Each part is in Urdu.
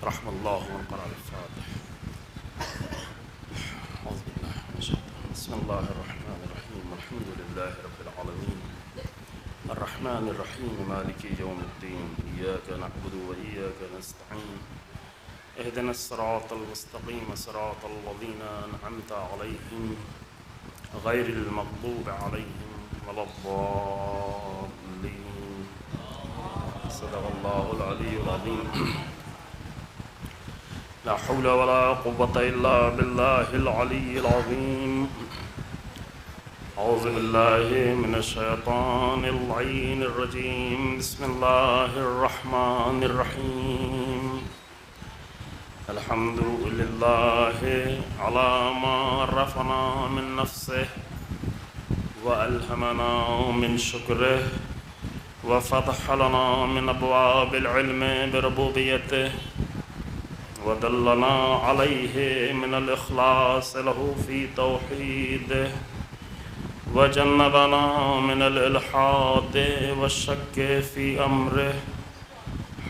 رحم الله من قرأ الفاتح. أعوذ بالله من الشيطان. بسم الله الرحمن الرحيم. الحمد لله رب العالمين الرحمن الرحيم مالك يوم الدين. إياك نعبد وإياك نستعين. اهدنا الصراط المستقيم صراط الذين أنعمت عليهم غير المغضوب عليهم ولا الضالين. صدق الله العلي العظيم. لا حول ولا قوة إلا بالله العلي العظيم. أعوذ بالله من الشيطان اللعين الرجيم. بسم الله الرحمن الرحيم. الحمد لله على ما عرفنا من نفسه وألهمنا من شكره وفتح لنا من أبواب العلم بربوبيته ودلنا عليه من الإخلاص له في توحيده وجنبنا من الإلحاد والشك في أمره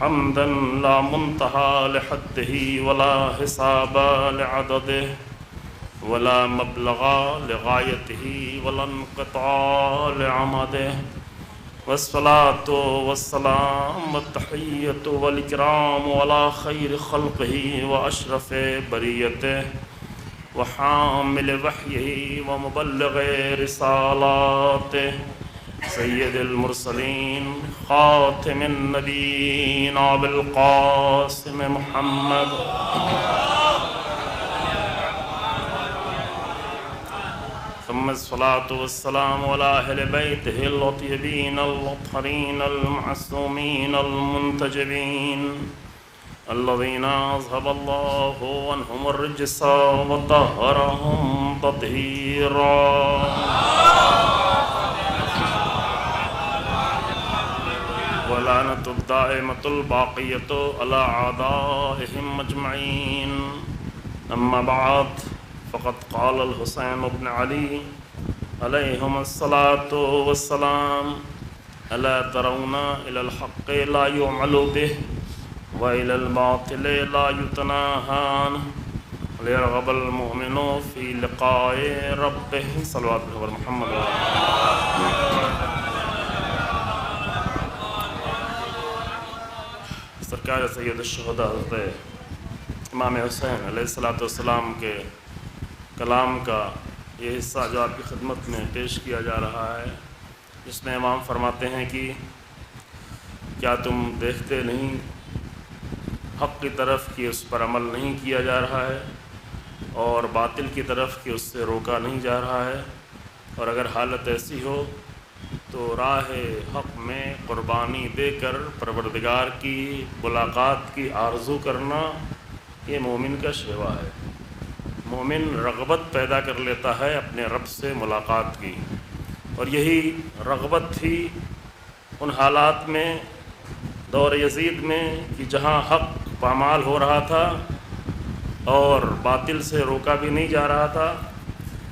حمدا لا منتهى لحده ولا حساب لعدده ولا مبلغ لغايته ولا انقطاع لعمده والصلاة والسلام والتحية والإكرام على خير خلقه وأشرف بريته وحامل وحيه ومبلغ رسالاته سيد المرسلين خاتم النبيين أبي القاسم محمد ثم الصلاة والسلام على أهل بيته الطيبين الطاهرين المعصومين المنتجبين الذين أذهب الله عنهم الرجس وطهرهم تطهيرا. ولعنة الدائمة الباقية على أعدائهم أجمعين. أما بعد فقد قال الحسين بن علي عليهم الصلاة والسلام: ألا ترون إلى الحق لا يعمل به وإلى الباطل لا يتناهى ليرغب المؤمن في لقاء ربه. صلوات الله محمد. سرکار سید الشہداء حضرت امام حسین علیہ السلام کے کلام کا یہ حصہ جو آپ کی خدمت میں پیش کیا جا رہا ہے، جس میں امام فرماتے ہیں کہ کیا تم دیکھتے نہیں حق کی طرف کہ اس پر عمل نہیں کیا جا رہا ہے اور باطل کی طرف کہ اس سے روکا نہیں جا رہا ہے، اور اگر حالت ایسی ہو تو راہ حق میں قربانی دے کر پروردگار کی ملاقات کی آرزو کرنا یہ مومن کا شیوا ہے۔ مومن رغبت پیدا کر لیتا ہے اپنے رب سے ملاقات کی، اور یہی رغبت تھی ان حالات میں دور یزید میں کہ جہاں حق پامال ہو رہا تھا اور باطل سے روکا بھی نہیں جا رہا تھا،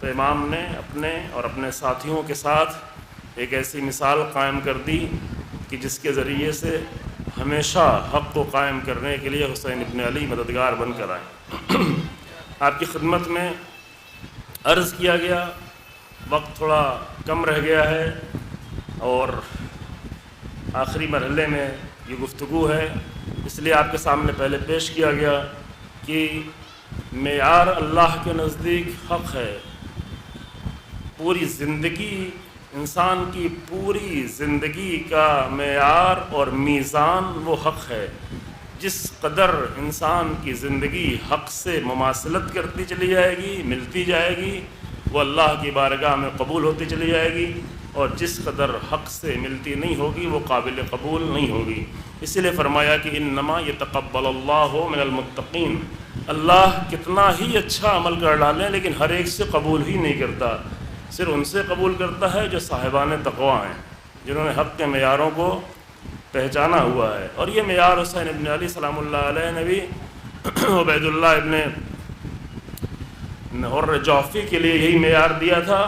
تو امام نے اپنے اور اپنے ساتھیوں کے ساتھ ایک ایسی مثال قائم کر دی کہ جس کے ذریعے سے ہمیشہ حق کو قائم کرنے کے لیے حسین ابن علی مددگار بن کر آئے۔ آپ کی خدمت میں عرض کیا گیا، وقت تھوڑا کم رہ گیا ہے اور آخری مرحلے میں یہ گفتگو ہے، اس لیے آپ کے سامنے پہلے پیش کیا گیا کہ معیار اللہ کے نزدیک حق ہے۔ پوری زندگی، انسان کی پوری زندگی کا معیار اور میزان وہ حق ہے۔ جس قدر انسان کی زندگی حق سے مماثلت کرتی چلی جائے گی، ملتی جائے گی، وہ اللہ کی بارگاہ میں قبول ہوتی چلی جائے گی، اور جس قدر حق سے ملتی نہیں ہوگی وہ قابل قبول نہیں ہوگی۔ اسی لیے فرمایا کہ انما یتقبل اللہ من المتقین، اللہ کتنا ہی اچھا عمل کر ڈالیں لیکن ہر ایک سے قبول ہی نہیں کرتا، صرف ان سے قبول کرتا ہے جو صاحبان تقوی ہیں، جنہوں نے حق کے معیاروں کو پہچانا ہوا ہے۔ اور یہ معیار حسین ابن علی سلام اللہ علیہ نے بھی عبید اللہ ابن حر جوفی کے لیے یہی معیار دیا تھا،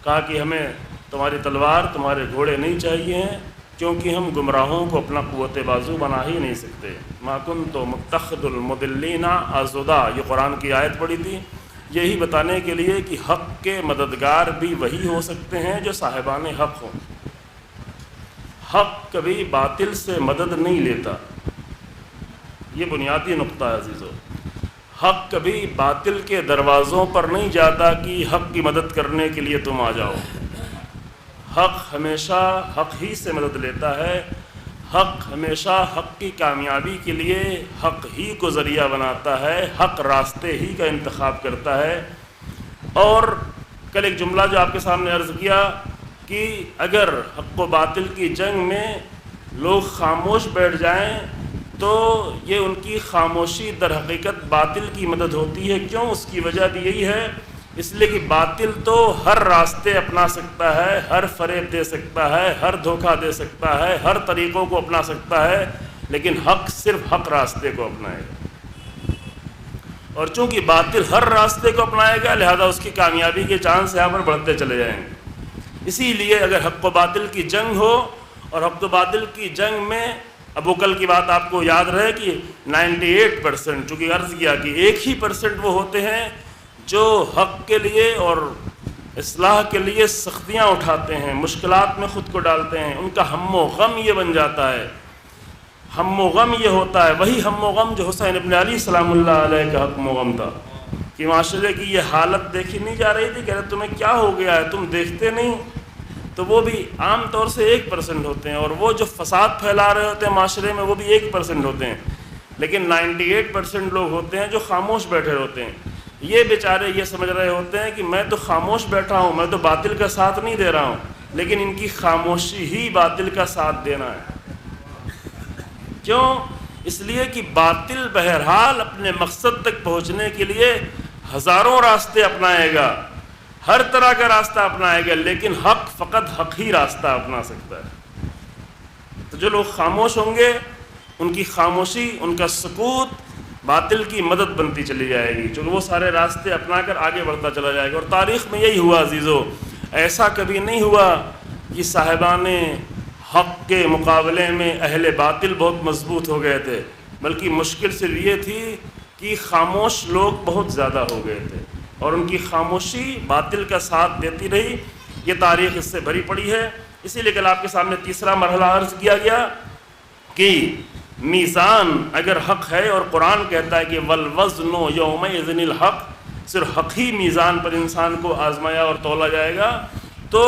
کہا کہ ہمیں تمہاری تلوار، تمہارے گھوڑے نہیں چاہیے ہیں، کیونکہ ہم گمراہوں کو اپنا قوت بازو بنا ہی نہیں سکتے۔ ما کنت متخذ المضلین عضدا، یہ قرآن کی آیت پڑھی تھی، یہی بتانے کے لیے کہ حق کے مددگار بھی وہی ہو سکتے ہیں جو صاحبان حق ہوں۔ حق کبھی باطل سے مدد نہیں لیتا، یہ بنیادی نقطہ ہے عزیزو۔ حق کبھی باطل کے دروازوں پر نہیں جاتا کہ حق کی مدد کرنے کے لیے تم آ جاؤ۔ حق ہمیشہ حق ہی سے مدد لیتا ہے، حق ہمیشہ حق کی کامیابی کے لیے حق ہی کو ذریعہ بناتا ہے، حق راستے ہی کا انتخاب کرتا ہے۔ اور کل ایک جملہ جو آپ کے سامنے عرض کیا کہ اگر حق و باطل کی جنگ میں لوگ خاموش بیٹھ جائیں تو یہ ان کی خاموشی در حقیقت باطل کی مدد ہوتی ہے۔ کیوں؟ اس کی وجہ بھی یہی ہے، اس لیے کہ باطل تو ہر راستے اپنا سکتا ہے، ہر فریب دے سکتا ہے، ہر دھوکہ دے سکتا ہے، ہر طریقوں کو اپنا سکتا ہے، لیکن حق صرف حق راستے کو اپنائے گا۔ اور چونکہ باطل ہر راستے کو اپنائے گا، لہذا اس کی کامیابی کے چانس یہاں پر بڑھتے چلے جائیں گے۔ اسی لیے اگر حق و باطل کی جنگ ہو، اور حق و باطل کی جنگ میں ابو کل کی بات آپ کو یاد رہے کہ 98%، چونکہ عرض کیا کہ 1% وہ ہوتے ہیں جو حق کے لیے اور اصلاح کے لیے سختیاں اٹھاتے ہیں، مشکلات میں خود کو ڈالتے ہیں، ان کا ہم و غم یہ بن جاتا ہے، ہم و غم یہ ہوتا ہے، وہی ہم و غم جو حسین ابن علی سلام اللہ علیہ کا ہم و غم تھا کہ معاشرے کی یہ حالت دیکھی نہیں جا رہی تھی، کہہ رہے تمہیں کیا ہو گیا ہے، تم دیکھتے نہیں۔ تو وہ بھی عام طور سے 1% ہوتے ہیں، اور وہ جو فساد پھیلا رہے ہوتے ہیں معاشرے میں وہ بھی 1% ہوتے ہیں، لیکن 98% لوگ ہوتے ہیں جو خاموش بیٹھے ہوتے ہیں۔ یہ بیچارے یہ سمجھ رہے ہوتے ہیں کہ میں تو خاموش بیٹھا ہوں، میں تو باطل کا ساتھ نہیں دے رہا ہوں، لیکن ان کی خاموشی ہی باطل کا ساتھ دینا ہے۔ کیوں؟ اس لیے کہ باطل بہرحال اپنے مقصد تک پہنچنے کے لیے ہزاروں راستے اپنائے گا، ہر طرح کا راستہ اپنائے گا، لیکن حق فقط حق ہی راستہ اپنا سکتا ہے۔ تو جو لوگ خاموش ہوں گے ان کی خاموشی، ان کا سکوت باطل کی مدد بنتی چلی جائے گی، چونکہ وہ سارے راستے اپنا کر آگے بڑھتا چلا جائے گا۔ اور تاریخ میں یہی ہوا عزیزو، ایسا کبھی نہیں ہوا کہ صاحبان حق کے مقابلے میں اہل باطل بہت مضبوط ہو گئے تھے، بلکہ مشکل صرف یہ تھی کہ خاموش لوگ بہت زیادہ ہو گئے تھے، اور ان کی خاموشی باطل کا ساتھ دیتی رہی۔ یہ تاریخ اس سے بھری پڑی ہے۔ اسی لیے کل آپ کے سامنے تیسرا مرحلہ عرض کیا گیا کہ میزان اگر حق ہے، اور قرآن کہتا ہے کہ والوزن یومئذ الحق، صرف حق ہی میزان پر انسان کو آزمایا اور تولا جائے گا، تو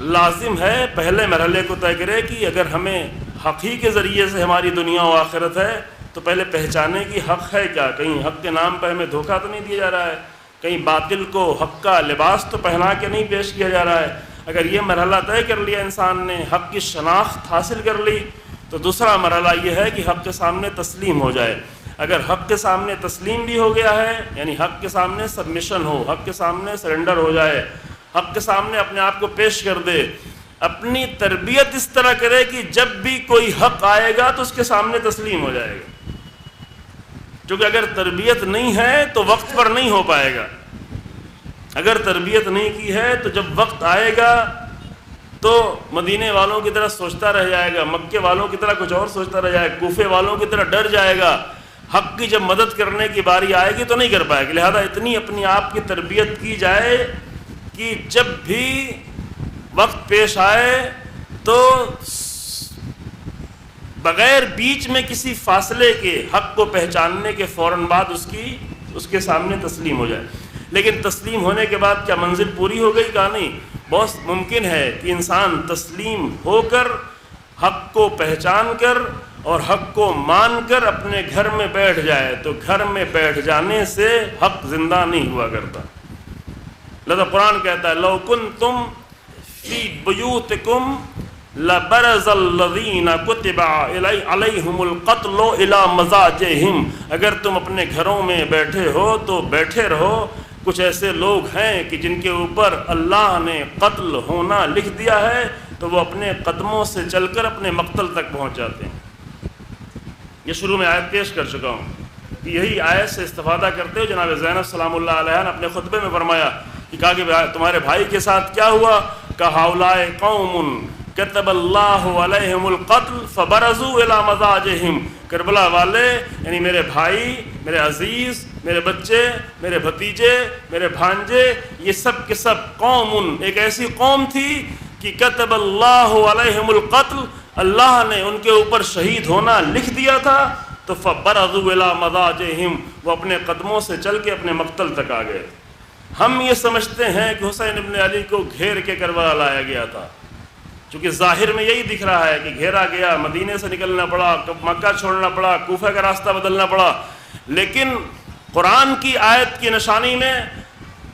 لازم ہے پہلے مرحلے کو طے کرے کہ اگر ہمیں حق ہی کے ذریعے سے ہماری دنیا و آخرت ہے تو پہلے پہچانے کی حق ہے کیا، کہیں حق کے نام پہ ہمیں دھوکہ تو نہیں دیا جا رہا ہے، کہیں باطل کو حق کا لباس تو پہنا کے نہیں پیش کیا جا رہا ہے۔ اگر یہ مرحلہ طے کر لیا انسان نے، حق کی شناخت حاصل کر لی، تو دوسرا مرحلہ یہ ہے کہ حق کے سامنے تسلیم ہو جائے۔ اگر حق کے سامنے تسلیم بھی ہو گیا ہے، یعنی حق کے سامنے سبمیشن ہو، حق کے سامنے سرنڈر ہو جائے، حق کے سامنے اپنے آپ کو پیش کر دے، اپنی تربیت اس طرح کرے کہ جب بھی کوئی حق آئے گا تو اس کے سامنے تسلیم ہو جائے گا، کیونکہ اگر تربیت نہیں ہے تو وقت پر نہیں ہو پائے گا۔ اگر تربیت نہیں کی ہے تو جب وقت آئے گا تو مدینے والوں کی طرح سوچتا رہ جائے گا، مکے والوں کی طرح کچھ اور سوچتا رہ جائے گا، کوفے والوں کی طرح ڈر جائے گا۔ حق کی جب مدد کرنے کی باری آئے گی تو نہیں کر پائے گی۔ لہذا اتنی اپنی آپ کی تربیت کی جائے کہ جب بھی وقت پیش آئے تو بغیر بیچ میں کسی فاصلے کے حق کو پہچاننے کے فوراً بعد اس کے سامنے تسلیم ہو جائے۔ لیکن تسلیم ہونے کے بعد کیا منزل پوری ہو گئی؟ کہا نہیں، بہت ممکن ہے کہ انسان تسلیم ہو کر حق کو پہچان کر اور حق کو مان کر اپنے گھر میں بیٹھ جائے، تو گھر میں بیٹھ جانے سے حق زندہ نہیں ہوا کرتا۔ لذا قرآن کہتا ہے لو کنتم فی بیوتکم لبرز الذین کتب علیہم القتل الی مضاجعہم، اگر تم اپنے گھروں میں بیٹھے ہو تو بیٹھے رہو، کچھ ایسے لوگ ہیں کہ جن کے اوپر اللہ نے قتل ہونا لکھ دیا ہے تو وہ اپنے قدموں سے چل کر اپنے مقتل تک پہنچ جاتے ہیں۔ یہ شروع میں آیت پیش کر چکا ہوں کہ یہی آیت سے استفادہ کرتے ہوئے جناب زینب سلام اللہ علیہ نے اپنے خطبے میں فرمایا کہ کہا کہ تمہارے بھائی کے ساتھ کیا ہوا؟ کہ ہؤلاء قوم کتب اللہ علیہم القتل فبرزوا الی مضاجہم، کربلا والے یعنی میرے بھائی، میرے عزیز، میرے بچے، میرے بھتیجے، میرے بھانجے، یہ سب کے سب قوم، ایک ایسی قوم تھی کہ کتب اللہ علیہم القتل، اللہ نے ان کے اوپر شہید ہونا لکھ دیا تھا، تو فبرزوا الی مضاجہم، وہ اپنے قدموں سے چل کے اپنے مقتل تک آ گئے۔ ہم یہ سمجھتے ہیں کہ حسین ابن علی کو گھیر کے کربلا لایا گیا تھا، چونکہ ظاہر میں یہی دکھ رہا ہے کہ گھیرا گیا، مدینے سے نکلنا پڑا، مکہ چھوڑنا پڑا، کوفہ کا راستہ بدلنا پڑا، لیکن قرآن کی آیت کی نشانی میں،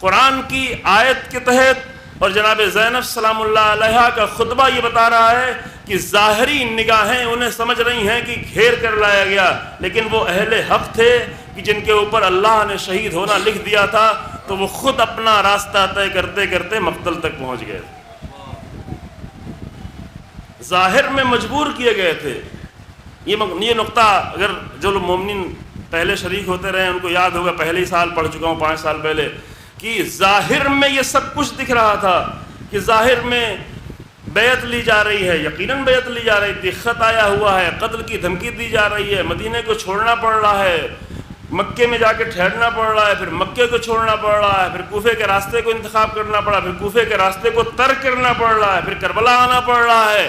قرآن کی آیت کے تحت اور جناب زینب سلام اللہ علیہا کا خطبہ یہ بتا رہا ہے کہ ظاہری نگاہیں انہیں سمجھ رہی ہیں کہ گھیر کر لایا گیا، لیکن وہ اہل حق تھے کہ جن کے اوپر اللہ نے شہید ہونا لکھ دیا تھا، تو وہ خود اپنا راستہ طے کرتے کرتے مقتل تک پہنچ گئے، ظاہر میں مجبور کیے گئے تھے۔ یہ نقطہ اگر جو لوگ مومنین پہلے شریک ہوتے رہے ان کو یاد ہوگا، پہلے ہی سال پڑھ چکا ہوں 5 سال پہلے، کہ ظاہر میں یہ سب کچھ دکھ رہا تھا کہ ظاہر میں بیعت لی جا رہی ہے، یقیناً بیعت لی جا رہی تھی، خط آیا ہوا ہے، قتل کی دھمکی دی جا رہی ہے، مدینے کو چھوڑنا پڑ رہا ہے، مکے میں جا کے ٹھہرنا پڑ رہا ہے، پھر مکے کو چھوڑنا پڑ رہا ہے، پھر کوفے کے راستے کو انتخاب کرنا پڑا، پھر کوفے کے راستے کو ترک کرنا پڑ رہا ہے، پھر کربلا آنا پڑ رہا ہے،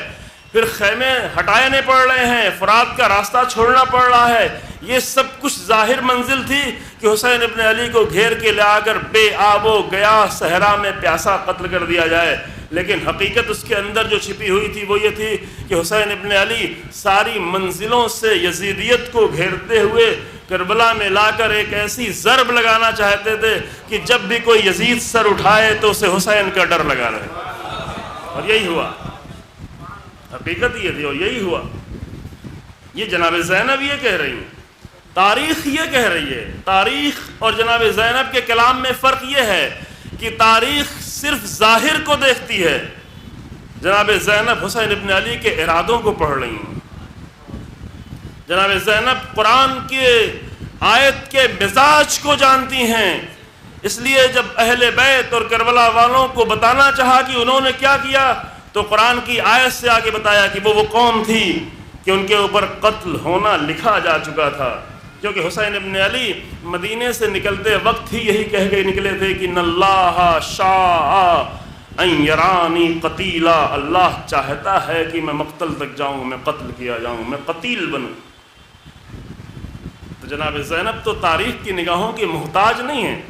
پھر خیمے ہٹانے پڑ رہے ہیں، فرات کا راستہ چھوڑنا پڑ رہا ہے۔ یہ سب کچھ ظاہر منزل تھی کہ حسین ابن علی کو گھیر کے لا کر بے آب و گیا صحرا میں پیاسا قتل کر دیا جائے، لیکن حقیقت اس کے اندر جو چھپی ہوئی تھی وہ یہ تھی کہ حسین ابن علی ساری منزلوں سے یزیدیت کو گھیرتے ہوئے کربلا میں لا کر ایک ایسی ضرب لگانا چاہتے تھے کہ جب بھی کوئی یزید سر اٹھائے تو اسے حسین کا ڈر لگا رہے، اور یہی ہوا، حقیقت یہ تھی اور یہی ہوا۔ یہ جناب زینب یہ کہہ رہی ہیں، تاریخ یہ کہہ رہی ہے، تاریخ اور جناب زینب کے کلام میں فرق یہ ہے کہ تاریخ صرف ظاہر کو دیکھتی ہے، جناب زینب حسین ابن علی کے ارادوں کو پڑھ رہی ہیں، جناب زینب قرآن کے آیت کے مزاج کو جانتی ہیں، اس لیے جب اہل بیت اور کربلا والوں کو بتانا چاہا کہ انہوں نے کیا کیا تو قرآن کی آیت سے آگے بتایا کہ وہ قوم تھی کہ ان کے اوپر قتل ہونا لکھا جا چکا تھا، کیونکہ حسین ابن علی مدینے سے نکلتے وقت ہی یہی کہہ کے نکلے تھے کہ ان اللہ شاء ان یرانی قتیلا، اللہ چاہتا ہے کہ میں مقتل تک جاؤں، میں قتل کیا جاؤں، میں قتیل بنوں۔ تو جناب زینب تو تاریخ کی نگاہوں کی محتاج نہیں ہیں،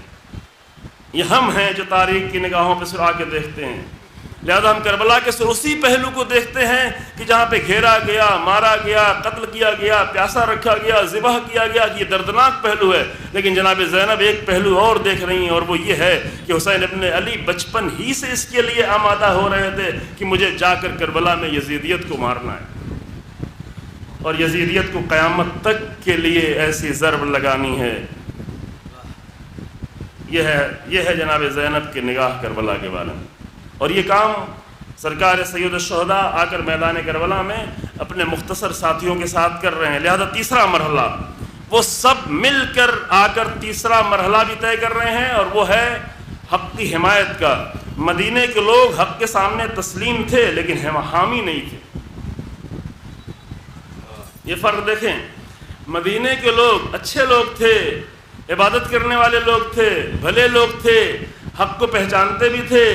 یہ ہم ہیں جو تاریخ کی نگاہوں پہ سر آ کے دیکھتے ہیں، لہذا ہم کربلا کے سر اسی پہلو کو دیکھتے ہیں کہ جہاں پہ گھیرا گیا، مارا گیا، قتل کیا گیا، پیاسا رکھا گیا، ذبح کیا گیا، یہ دردناک پہلو ہے، لیکن جناب زینب ایک پہلو اور دیکھ رہی ہیں، اور وہ یہ ہے کہ حسین ابن علی بچپن ہی سے اس کے لیے آمادہ ہو رہے تھے کہ مجھے جا کر کربلا میں یزیدیت کو مارنا ہے اور یزیدیت کو قیامت تک کے لیے ایسی ضرب لگانی ہے۔ یہ ہے جناب زینب کی نگاہ کربلا کے بارے میں، اور یہ کام سرکار سید الشہداء آ کر میدان کربلا میں اپنے مختصر ساتھیوں کے ساتھ کر رہے ہیں، لہذا تیسرا مرحلہ وہ سب مل کر آ کر تیسرا مرحلہ بھی طے کر رہے ہیں، اور وہ ہے حق کی حمایت کا۔ مدینے کے لوگ حق کے سامنے تسلیم تھے لیکن حامی نہیں تھے، یہ فرق دیکھیں، مدینے کے لوگ اچھے لوگ تھے، عبادت کرنے والے لوگ تھے، بھلے لوگ تھے، حق کو پہچانتے بھی تھے،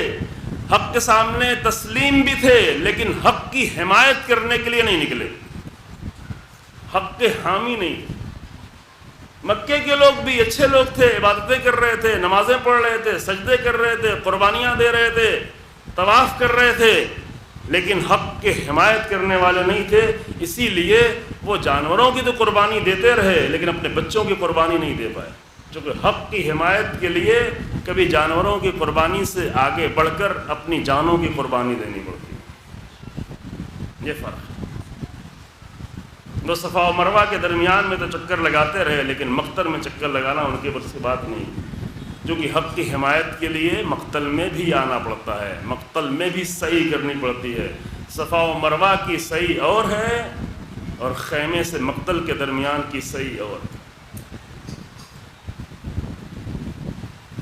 حق کے سامنے تسلیم بھی تھے، لیکن حق کی حمایت کرنے کے لیے نہیں نکلے، حق کے حامی نہیں تھے۔ مکے کے لوگ بھی اچھے لوگ تھے، عبادتیں کر رہے تھے، نمازیں پڑھ رہے تھے، سجدے کر رہے تھے، قربانیاں دے رہے تھے، طواف کر رہے تھے، لیکن حق کے حمایت کرنے والے نہیں تھے، اسی لیے وہ جانوروں کی تو قربانی دیتے رہے لیکن اپنے بچوں کی قربانی نہیں دے پائے، چونکہ حق کی حمایت کے لیے کبھی جانوروں کی قربانی سے آگے بڑھ کر اپنی جانوں کی قربانی دینی پڑتی ہے، یہ فرق ہے۔ وہ صفا و مروہ کے درمیان میں تو چکر لگاتے رہے لیکن مقتل میں چکر لگانا ان کے بس کی بات نہیں، کیونکہ حق کی حمایت کے لیے مقتل میں بھی آنا پڑتا ہے، مقتل میں بھی صحیح کرنی پڑتی ہے۔ صفا و مروہ کی صحیح اور ہے اور خیمے سے مقتل کے درمیان کی صحیح اور ہے۔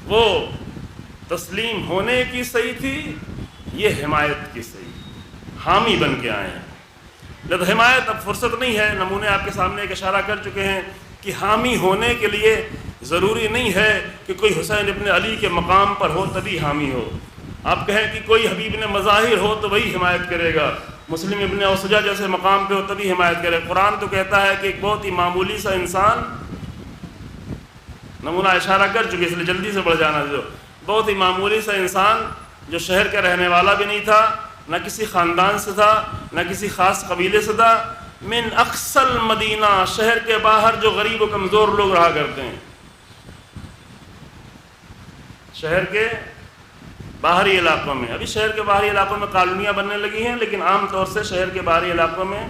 وہ تسلیم ہونے کی صحیح تھی، یہ حمایت کی صحیح، حامی بن کے آئے ہیں۔ لہذا حمایت اب فرصت نہیں ہے، نمونے آپ کے سامنے ایک اشارہ کر چکے ہیں کہ حامی ہونے کے لیے ضروری نہیں ہے کہ کوئی حسین ابن علی کے مقام پر ہو تبھی حامی ہو۔ آپ کہیں کہ کوئی حبیب ابن مظاہر ہو تو وہی حمایت کرے گا، مسلم ابن اوسجہ جیسے مقام پہ ہو تبھی حمایت کرے۔ قرآن تو کہتا ہے کہ ایک بہت ہی معمولی سا انسان، نمونہ اشارہ کر چکے اس لیے جلدی سے بڑھ جانا، جو بہت ہی معمولی سا انسان جو شہر کا رہنے والا بھی نہیں تھا، نہ کسی خاندان سے تھا، نہ کسی خاص قبیلے سے تھا، من اقصی المدینہ، شہر کے باہر جو غریب و کمزور لوگ رہا کرتے ہیں، شہر کے باہری علاقوں میں۔ ابھی شہر کے باہری علاقوں میں کالونیاں بننے لگی ہیں، لیکن عام طور سے شہر کے باہری علاقوں میں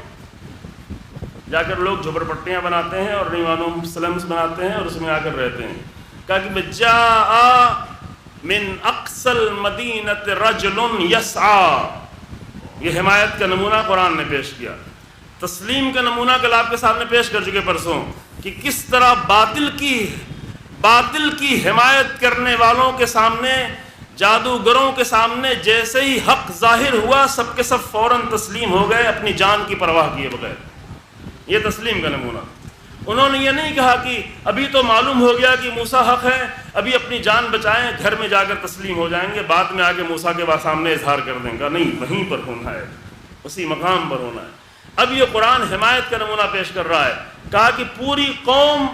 جا کر لوگ جھوپڑ پٹیاں بناتے ہیں اور نہیں معلوم سلمز بناتے ہیں اور اس میں آ کر رہتے ہیں۔ کہا کہ جاء من اقصی المدینۃ رجل یسعی، یہ حمایت کا نمونہ قرآن نے پیش کیا۔ تسلیم کا نمونہ کل آپ کے سامنے پیش کر چکے پرسوں، کہ کس طرح باطل کی حمایت کرنے والوں کے سامنے، جادوگروں کے سامنے جیسے ہی حق ظاہر ہوا سب کے سب فوراً تسلیم ہو گئے اپنی جان کی پرواہ کیے بغیر۔ یہ تسلیم کا نمونہ۔ انہوں نے یہ نہیں کہا کہ ابھی تو معلوم ہو گیا کہ موسیٰ حق ہے، ابھی اپنی جان بچائیں، گھر میں جا کر تسلیم ہو جائیں گے، بعد میں آگے موسیٰ کے سامنے اظہار کر دیں گا۔ نہیں، وہیں پر ہونا ہے، اسی مقام پر ہونا ہے۔ اب یہ قرآن حمایت کا نمونہ پیش کر رہا ہے۔ کہا کہ پوری قوم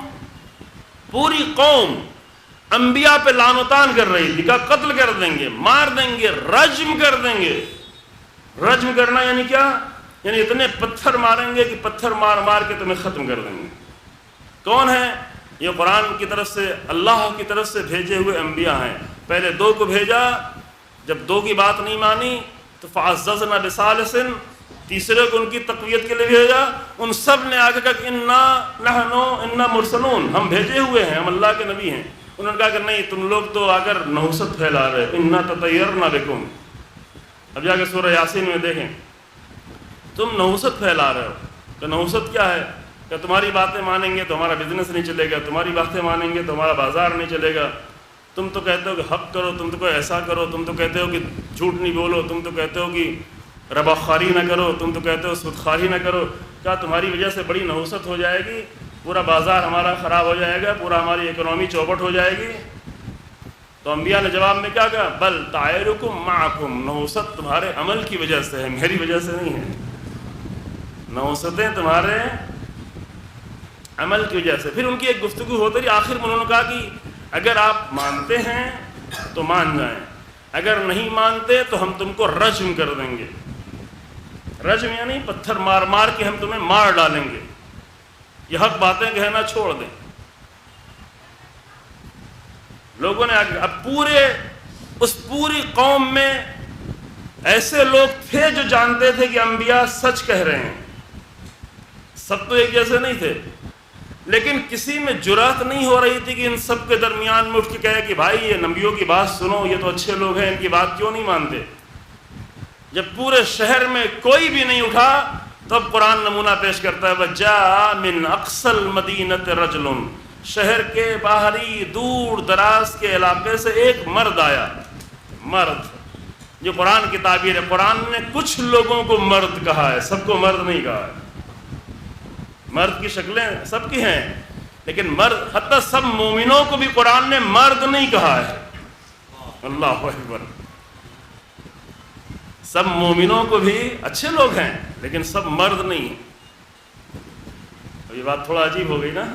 انبیاء پہ لعن و طعن کر رہی تھی، کہا قتل کر دیں گے، مار دیں گے، رجم کر دیں گے۔ رجم کرنا یعنی کیا؟ یعنی اتنے پتھر ماریں گے کہ پتھر مار مار کے تمہیں ختم کر دیں گے۔ کون ہے یہ؟ قرآن کی طرف سے، اللہ کی طرف سے بھیجے ہوئے انبیاء ہیں۔ پہلے 2 کو بھیجا، جب 2 کی بات نہیں مانی تو فعززنا بثالث، تیسرے کو ان کی تقویت کے لیے بھیجا۔ ان سب نے آگے کہا کہ انا مرسلون، ہم بھیجے ہوئے ہیں، ہم اللہ کے نبی ہیں۔ انہوں نے کہا کہ نہیں، تم لوگ تو آ کر نحوست پھیلا رہے، انا تطیرنا بکم۔ اب جا کے سورہ یاسین میں دیکھیں، تم نحوست پھیلا رہے ہو۔ تو نحوست کیا ہے؟ کہ تمہاری باتیں مانیں گے تو ہمارا بزنس نہیں چلے گا، تمہاری باتیں مانیں گے تو ہمارا بازار نہیں چلے گا، تم تو کہتے ہو کہ حق کرو، تم تو کوئی ایسا کرو، تم تو کہتے ہو کہ جھوٹ نہیں بولو، تم تو کہتے ہو کہ ربا خواری نہ کرو، تم تو کہتے ہو سود خواری نہ کرو۔ کیا تمہاری وجہ سے بڑی نحوست ہو جائے گی، پورا بازار ہمارا خراب ہو جائے گا، پورا ہماری اکنامی چوپٹ ہو جائے گی؟ تو انبیاء نے جواب میں کیا کہا؟ بل طائرکم معکم، نحوست تمہارے عمل کی وجہ سے ہے، میری وجہ سے نہیں ہے۔ نحوستیں تمہارے عمل کی وجہ سے۔ پھر ان کی ایک گفتگو ہوتی رہی، آخر میں انہوں نے کہا کہ اگر آپ مانتے ہیں تو مان جائیں، اگر نہیں مانتے تو ہم تم کو رجم کر دیں گے۔ رجم یعنی پتھر مار مار کے ہم تمہیں مار ڈالیں گے، یہ حق باتیں کہنا چھوڑ دیں۔ لوگوں نے اب پوری قوم میں ایسے لوگ تھے جو جانتے تھے کہ انبیاء سچ کہہ رہے ہیں، سب تو ایک جیسے نہیں تھے، لیکن کسی میں جرأت نہیں ہو رہی تھی کہ ان سب کے درمیان میں اٹھ کے کہے کہ بھائی یہ نبیوں کی بات سنو، یہ تو اچھے لوگ ہیں، ان کی بات کیوں نہیں مانتے؟ جب پورے شہر میں کوئی بھی نہیں اٹھا تب قرآن نمونہ پیش کرتا ہے، وَجَاءَ مِنْ أَقْصَى الْمَدِينَةِ رَجُلٌ، شہر کے باہری دور دراز کے علاقے سے ایک مرد آیا۔ مرد جو قرآن کی تعبیر ہے، قرآن نے کچھ لوگوں کو مرد کہا ہے، سب کو مرد نہیں کہا ہے۔ مرد کی شکلیں سب کی ہیں، لیکن مرد، حتیٰ سب مومنوں کو بھی قرآن نے مرد نہیں کہا ہے۔ اللہ اکبر، سب مومنوں کو بھی اچھے لوگ ہیں لیکن سب مرد نہیں ہیں۔ اب یہ بات تھوڑا عجیب ہو گئی نا۔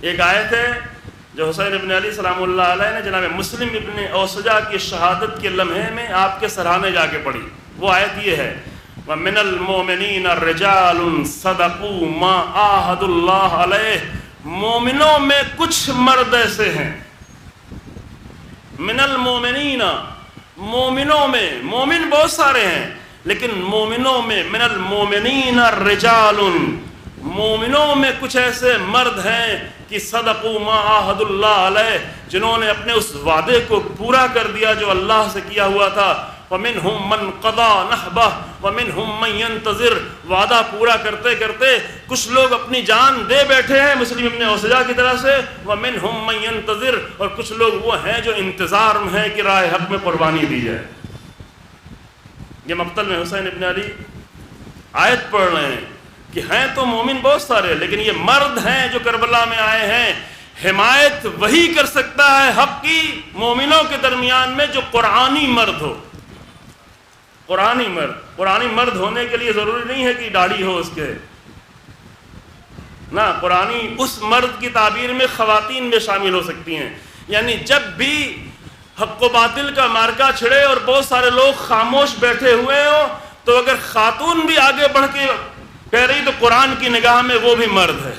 ایک آیت ہے جو حسین ابن علی سلام اللہ علیہ نے جناب مسلم ابن اوسجہ کی شہادت کے لمحے میں آپ کے سرانے جا کے پڑھی، وہ آیت یہ ہے، وَمِنَ الْمُؤْمِنِينَ رِجَالٌ صَدَقُوا مَا عَاهَدُوا اللَّهَ عَلَيْهِ، مومنوں میں کچھ مرد ایسے ہیں، من المومنین، مومنوں میں، مومن بہت سارے ہیں لیکن مومنوں میں، من المومنین رجال، مومنوں میں کچھ ایسے مرد ہیں کہ صدقوا ما عاہد اللہ علیہ، جنہوں نے اپنے اس وعدے کو پورا کر دیا جو اللہ سے کیا ہوا تھا۔ وَمِنْهُمْ مَنْ قَضَى نَحْبَهُ وَمِنْهُمْ مَنْ يَنْتَظِرُ، وعدہ پورا کرتے کرتے کچھ لوگ اپنی جان دے بیٹھے ہیں مسلم ابن اوسجہ کی طرح سے، وَمِنْهُمْ مَنْ يَنْتَظِرُ، اور کچھ لوگ وہ ہیں جو انتظار میں ہیں کہ راہ حق میں قربانی دی جائے۔ یہ مقتل میں حسین ابن علی آیت پڑھ رہے ہیں کہ ہیں تو مومن بہت سارے، لیکن یہ مرد ہیں جو کربلا میں آئے ہیں، حمایت وہی کر سکتا ہے حق کی مومنوں کے درمیان میں جو قرآنی مرد ہو۔ قرآنی مرد ہونے کے لیے ضروری نہیں ہے کہ داڑھی ہو اس کے، نہ، قرآنی اس مرد کی تعبیر میں خواتین میں شامل ہو سکتی ہیں۔ یعنی جب بھی حق و باطل کا مارکا چھڑے اور بہت سارے لوگ خاموش بیٹھے ہوئے ہوں، تو اگر خاتون بھی آگے بڑھ کے کہہ رہی تو قرآن کی نگاہ میں وہ بھی مرد ہے۔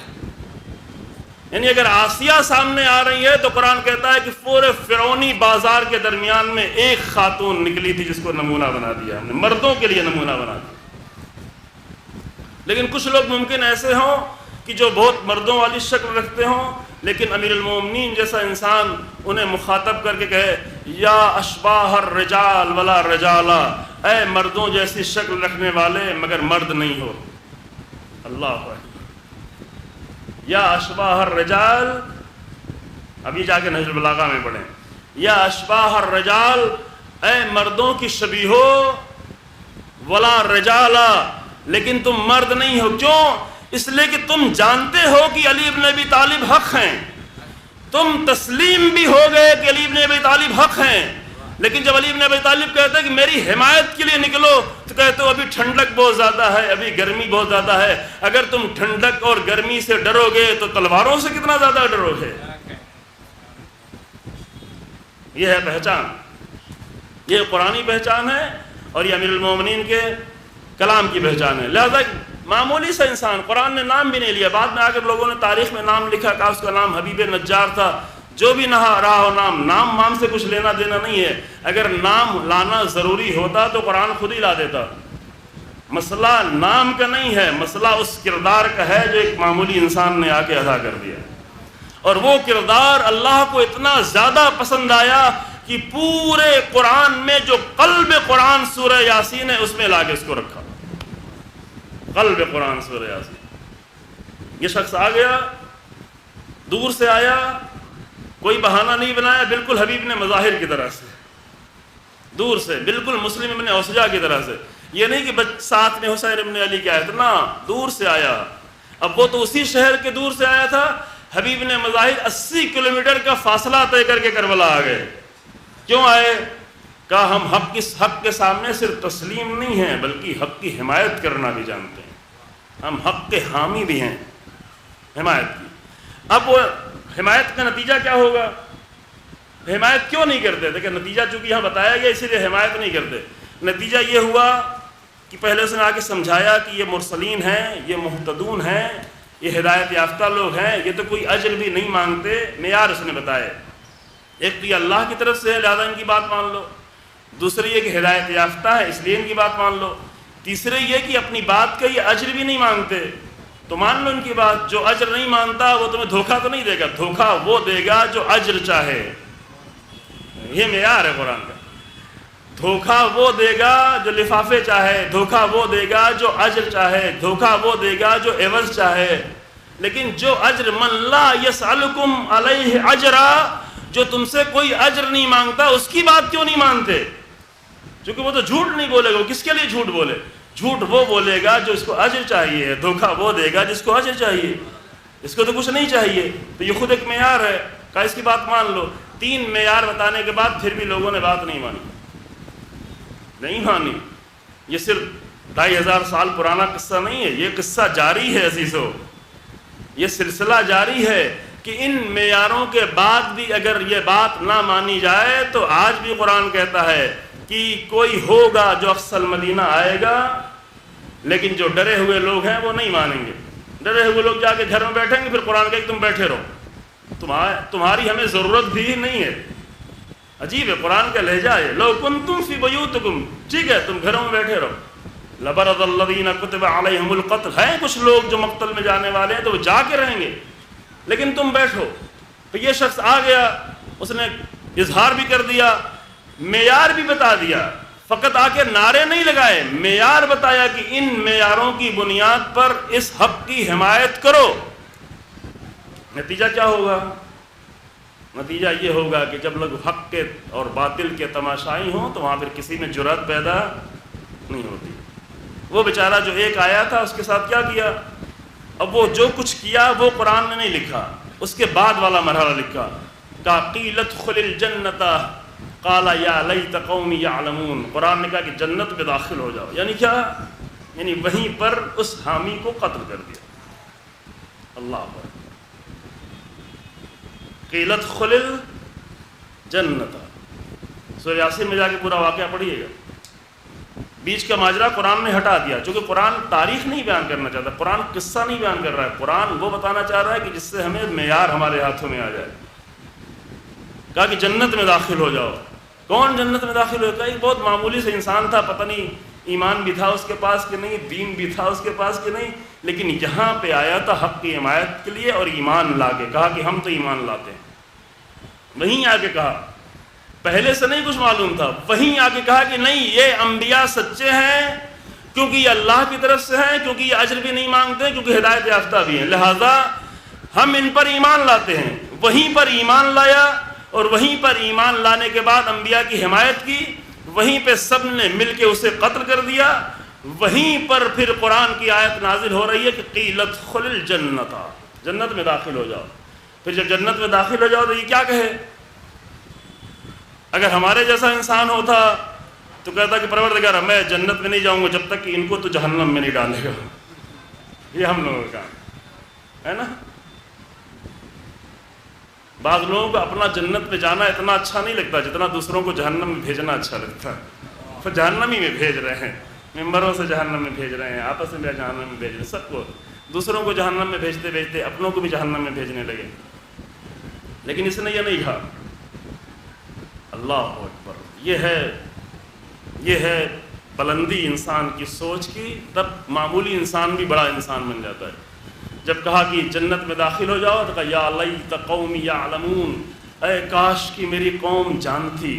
یعنی اگر آسیہ سامنے آ رہی ہے تو قرآن کہتا ہے کہ پورے فرعونی بازار کے درمیان میں ایک خاتون نکلی تھی جس کو نمونہ بنا دیا ہم نے، مردوں کے لیے نمونہ بنا دیا۔ لیکن کچھ لوگ ممکن ایسے ہوں کہ جو بہت مردوں والی شکل رکھتے ہوں، لیکن امیر المومنین جیسا انسان انہیں مخاطب کر کے کہے یا اشباہ الرجال ولا رجالا، اے مردوں جیسی شکل رکھنے والے مگر مرد نہیں ہو۔ اللہ اکبر، یا اشباہ الرجال، ابھی جا کے نہج البلاغہ میں پڑھیں، یا اشباہ الرجال، اے مردوں کی شبیہ ہو، ولا رجالا، لیکن تم مرد نہیں ہو۔ کیوں؟ اس لیے کہ تم جانتے ہو کہ علی بن ابی طالب حق ہیں، تم تسلیم بھی ہو گئے کہ علی بن ابی طالب حق ہیں، لیکن جب علی بن ابی طالب کہتے ہیں کہ میری حمایت کے لیے نکلو تو کہتے ہو ابھی ٹھنڈک بہت زیادہ ہے، ابھی گرمی بہت زیادہ ہے۔ اگر تم ٹھنڈک اور گرمی سے ڈرو گے تو تلواروں سے کتنا زیادہ ڈرو گے۔ یہ ہے پہچان، یہ قرآنی پہچان ہے اور یہ امیر المومنین کے کلام کی پہچان ہے۔ لہذا معمولی سا انسان، قرآن نے نام بھی نہیں لیا، بعد میں آ کر لوگوں نے تاریخ میں نام لکھا کہ اس کا نام حبیب نجار تھا۔ جو بھی نہ رہا ہو نام سے کچھ لینا دینا نہیں ہے۔ اگر نام لانا ضروری ہوتا تو قرآن خود ہی لا دیتا۔ مسئلہ نام کا نہیں ہے، مسئلہ اس کردار کا ہے جو ایک معمولی انسان نے آ کے ادا کر دیا، اور وہ کردار اللہ کو اتنا زیادہ پسند آیا کہ پورے قرآن میں جو قلب قرآن سورہ یاسین ہے اس میں لا کے اس کو رکھا۔ قلب قرآن سورہ یاسین۔ یہ شخص آ گیا، دور سے آیا، کوئی بہانہ نہیں بنایا، بالکل حبیب نے مظاہر کی طرح سے، دور سے، بالکل مسلم ابن اوسجا کی طرح سے۔ یہ نہیں کہ ساتھ میں حسین ابن علی کیا ہے، اتنا دور سے آیا۔ اب وہ تو اسی شہر کے دور سے آیا تھا، حبیب نے مظاہر 80 کلومیٹر کا فاصلہ طے کر کے کربلا آ گئے۔ کیوں آئے؟ کہا ہم حق کے سامنے صرف تسلیم نہیں ہیں بلکہ حق کی حمایت کرنا بھی جانتے ہیں، ہم حق کے حامی بھی ہیں، حمایت کی۔ اب وہ حمایت کا نتیجہ کیا ہوگا؟ حمایت کیوں نہیں کرتے تھے کہ نتیجہ چونکہ یہاں بتایا گیا اسی لیے حمایت نہیں کرتے۔ نتیجہ یہ ہوا کہ پہلے اس نے آ کے سمجھایا کہ یہ مرسلین ہیں، یہ مہتدون ہیں، یہ ہدایت یافتہ لوگ ہیں، یہ تو کوئی اجر بھی نہیں مانگتے۔ معیار اس نے بتایا، ایک تو یہ اللہ کی طرف سے ہے لہذا ان کی بات مان لو، دوسری یہ کہ ہدایت یافتہ ہے اس لیے ان کی بات مان لو، تیسرے یہ کہ اپنی بات کا یہ اجر بھی نہیں مانگتے تو مان لو ان کی بات۔ جو اجر نہیں مانتا وہ تمہیں دھوکہ تو نہیں دے گا، دھوکہ وہ دے گا جو اجر چاہے۔ یہ معیار ہے قرآن کا، دھوکہ وہ دے گا جو لفافے چاہے، دھوکہ وہ دے گا جو اجر چاہے، دھوکہ وہ دے گا جو عوض چاہے۔ لیکن جو اجر من لا یسألکم علیہ اجرا، جو تم سے کوئی اجر نہیں مانگتا اس کی بات کیوں نہیں مانتے؟ کیونکہ وہ تو جھوٹ نہیں بولے گا۔ وہ کس کے لیے جھوٹ بولے؟ جھوٹ وہ بولے گا جو اس کو اجر چاہیے، دھوکہ وہ دے گا جس کو اجر چاہیے، اس کو تو کچھ نہیں چاہیے۔ تو یہ خود ایک معیار ہے، کہا اس کی بات مان لو۔ 3 معیار بتانے کے بعد پھر بھی لوگوں نے بات نہیں مانی۔ یہ صرف 2500 سال پرانا قصہ نہیں ہے، یہ قصہ جاری ہے عزیزو، یہ سلسلہ جاری ہے کہ ان معیاروں کے بعد بھی اگر یہ بات نہ مانی جائے تو آج بھی قرآن کہتا ہے کہ کوئی ہوگا جو اقصی المدینہ آئے گا، لیکن جو ڈرے ہوئے لوگ ہیں وہ نہیں مانیں گے۔ ڈرے ہوئے لوگ جا کے گھر میں بیٹھیں گے، پھر قرآن کہے کہ تم بیٹھے رہو، تمہاری ہمیں ضرورت بھی نہیں ہے۔ عجیب ہے قرآن کا لہجہ ہے، لو کنتم فی بیوتکم، ٹھیک ہے تم گھروں میں بیٹھے رہو، لبرز الذین کتب علیہم القتل، ہیں کچھ لوگ جو مقتل میں جانے والے ہیں تو وہ جا کے رہیں گے، لیکن تم بیٹھو۔ تو یہ شخص آ گیا، اس نے اظہار بھی کر دیا، معیار بھی بتا دیا، فقط آ کے نعرے نہیں لگائے، معیار بتایا کہ ان معیاروں کی بنیاد پر اس حق کی حمایت کرو۔ نتیجہ کیا ہوگا؟ نتیجہ یہ ہوگا کہ جب لوگ حق کے اور باطل کے تماشائی ہوں تو وہاں پھر کسی میں جرأت پیدا نہیں ہوتی۔ وہ بیچارہ جو ایک آیا تھا اس کے ساتھ کیا کیا؟ اب وہ جو کچھ کیا وہ قرآن نے نہیں لکھا، اس کے بعد والا مرحلہ لکھا، کہا قیل ادخل الجنۃ قال یا لیت قومی یعلمون۔ قرآن نے کہا کہ جنت میں داخل ہو جاؤ، یعنی کیا؟ یعنی وہیں پر اس حامی کو قتل کر دیا۔ اللہ اکبر۔ قیل ادخل الجنۃ، سورہ یاسین میں جا کے پورا واقعہ پڑھیے گا۔ بیچ کا ماجرا قرآن نے ہٹا دیا، چونکہ قرآن تاریخ نہیں بیان کرنا چاہتا، قرآن قصہ نہیں بیان کر رہا ہے، قرآن وہ بتانا چاہ رہا ہے کہ جس سے ہمیں معیار ہمارے ہاتھوں میں آ جائے۔ کہا کہ جنت میں داخل ہو جاؤ۔ کون جنت میں داخل ہوتا ہے؟ ایک بہت معمولی سے انسان تھا، پتہ نہیں ایمان بھی تھا اس کے پاس کہ نہیں، دین بھی تھا اس کے پاس کہ نہیں، لیکن یہاں پہ آیا تھا حق کی حمایت کے لیے اور ایمان لا کے، کہا کہ ہم تو ایمان لاتے ہیں۔ وہیں آ کے کہا، پہلے سے نہیں کچھ معلوم تھا، وہیں آ کے کہا کہ نہیں، یہ انبیاء سچے ہیں کیونکہ یہ اللہ کی طرف سے ہیں، کیونکہ یہ اجر بھی نہیں مانگتے، کیونکہ ہدایت یافتہ بھی ہیں، لہذا ہم ان پر ایمان لاتے ہیں۔ وہیں پر ایمان لایا، اور وہیں پر ایمان لانے کے بعد انبیاء کی حمایت کی، وہیں پہ سب نے مل کے اسے قتل کر دیا۔ وہیں پر پھر قرآن کی آیت نازل ہو رہی ہے کہ قیل ادخل الجنۃ، جنت میں داخل ہو جاؤ۔ پھر جب جنت میں داخل ہو جاؤ تو یہ کیا کہے؟ اگر ہمارے جیسا انسان ہوتا تو کہتا کہ پروردگار میں جنت میں نہیں جاؤں گا جب تک کہ ان کو تو جہنم میں نہیں ڈالے گا۔ یہ ہم لوگوں کا ہے نا۔ بعض لوگوں کو اپنا جنت میں جانا اتنا اچھا نہیں لگتا جتنا دوسروں کو جہنم میں بھیجنا اچھا لگتا ہے۔ پھر جہنم ہی میں بھیج رہے ہیں، ممبروں سے جہنم میں بھیج رہے ہیں، آپس میں جہنم میں بھیج رہے ہیں، سب کو، دوسروں کو جہنم میں بھیجتے بھیجتے اپنوں کو بھی جہنم میں بھیجنے لگے۔ لیکن اس نے یہ نہیں کہا۔ اللہ اکبر۔ یہ ہے بلندی انسان کی سوچ کی، تب معمولی انسان بھی بڑا انسان بن جاتا ہے۔ جب کہا کہ جنت میں داخل ہو جاؤ تو کہا یا لیت قومی یعلمون، اے کاش کی میری قوم جانتی،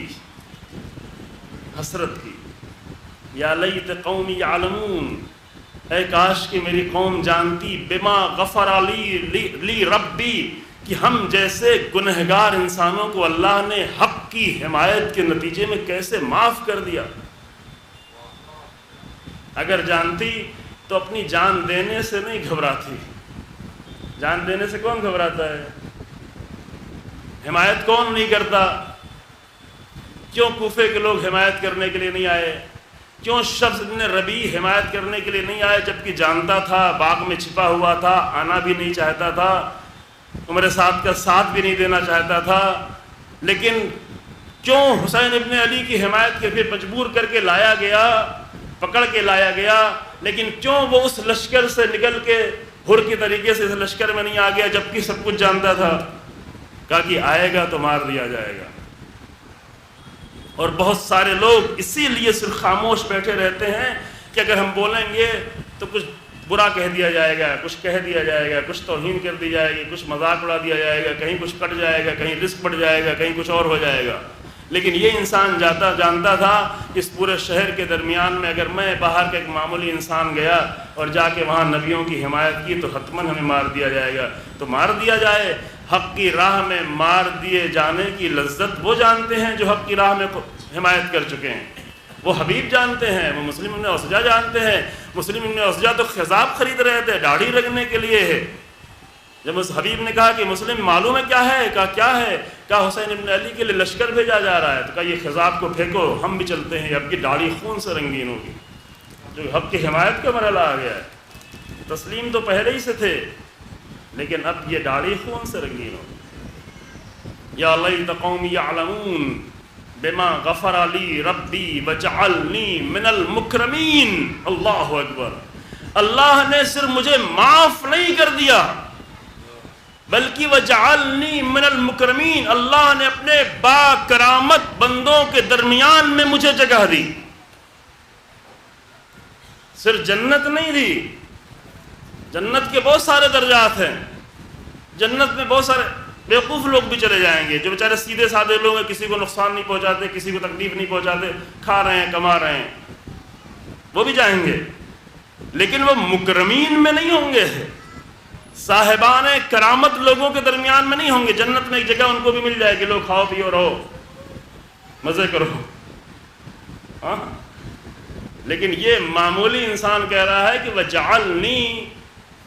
حسرت کی، یا لیت قومی یعلمون، اے کاش کی میری قوم جانتی، بما غفر لی ربی، کہ ہم جیسے گنہگار انسانوں کو اللہ نے حق کی حمایت کے نتیجے میں کیسے معاف کر دیا۔ اگر جانتی تو اپنی جان دینے سے نہیں گھبراتی۔ جان دینے سے کون گھبراتا ہے؟ حمایت کون نہیں کرتا؟ کیوں کوفے کے لوگ حمایت کرنے کے لیے نہیں آئے؟ کیوں شخص ابن ربیع حمایت کرنے کے لیے نہیں آئے جبکہ جانتا تھا، باغ میں چھپا ہوا تھا، آنا بھی نہیں چاہتا تھا، عمر سعد کا ساتھ بھی نہیں دینا چاہتا تھا، لیکن کیوں حسین ابن علی کی حمایت کے پھر مجبور کر کے لایا گیا، پکڑ کے لایا گیا، لیکن کیوں وہ اس لشکر سے نکل کے ہر کی طریقے سے اس لشکر میں نہیں آ گیا جبکہ سب کچھ جانتا تھا؟ کہا کہ آئے گا تو مار دیا جائے گا۔ اور بہت سارے لوگ اسی لیے صرف خاموش بیٹھے رہتے ہیں کہ اگر ہم بولیں گے تو کچھ برا کہہ دیا جائے گا، کچھ کہہ دیا جائے گا، کچھ توہین کر دی جائے گی، کچھ مذاق اڑا دیا جائے گا، کہیں کچھ کٹ جائے گا، کہیں رزق بڑھ جائے گا، کہیں کچھ اور ہو جائے گا۔ لیکن یہ انسان جانتا تھا اس پورے شہر کے درمیان میں اگر میں باہر کا ایک معمولی انسان گیا اور جا کے وہاں نبیوں کی حمایت کی تو حتماً ہمیں مار دیا جائے گا، تو مار دیا جائے۔ حق کی راہ میں مار دیے جانے کی لذت وہ جانتے ہیں جو حق کی راہ میں حمایت کر چکے ہیں، وہ حبیب جانتے ہیں، وہ مسلم ابن اوسجہ جانتے ہیں۔ مسلم ابن اوسجہ تو خضاب خرید رہے تھے داڑھی رکھنے کے لیے ہے۔ جب اس حبیب نے کہا کہ مسلم معلوم ہے کیا ہے؟ کہا کیا ہے؟ کہا حسین ابن علی کے لیے لشکر بھیجا جا رہا ہے۔ تو کہا یہ خضاب کو پھینکو، ہم بھی چلتے ہیں، اب کی داڑھی خون سے رنگین ہوگی۔ جو حق کی حمایت کا مرحلہ آ گیا ہے، تسلیم تو پہلے ہی سے تھے لیکن اب یہ داڑھی خون سے رنگین ہوگی۔ یا لیت قومی یعلمون بما غفر لی ربی وجعلنی من المکرمین۔ اللہ اکبر۔ اللہ نے صرف مجھے معاف نہیں کر دیا بلکہ وجعلنی من المکرمین، اللہ نے اپنے با کرامت بندوں کے درمیان میں مجھے جگہ دی۔ صرف جنت نہیں دی، جنت کے بہت سارے درجات ہیں، جنت میں بہت سارے بیوقوف لوگ بھی چلے جائیں گے جو بیچارے سیدھے سادے لوگ ہیں، کسی کو نقصان نہیں پہنچاتے، کسی کو تکلیف نہیں پہنچاتے، کھا رہے ہیں کما رہے ہیں، وہ بھی جائیں گے، لیکن وہ مکرمین میں نہیں ہوں گے، صاحبان کرامت لوگوں کے درمیان میں نہیں ہوں گے۔ جنت میں ایک جگہ ان کو بھی مل جائے گی، لوگ کھاؤ پیو رہو، مزے کرو، ہاں لیکن یہ معمولی انسان کہہ رہا ہے کہ وَجَعَلْنِي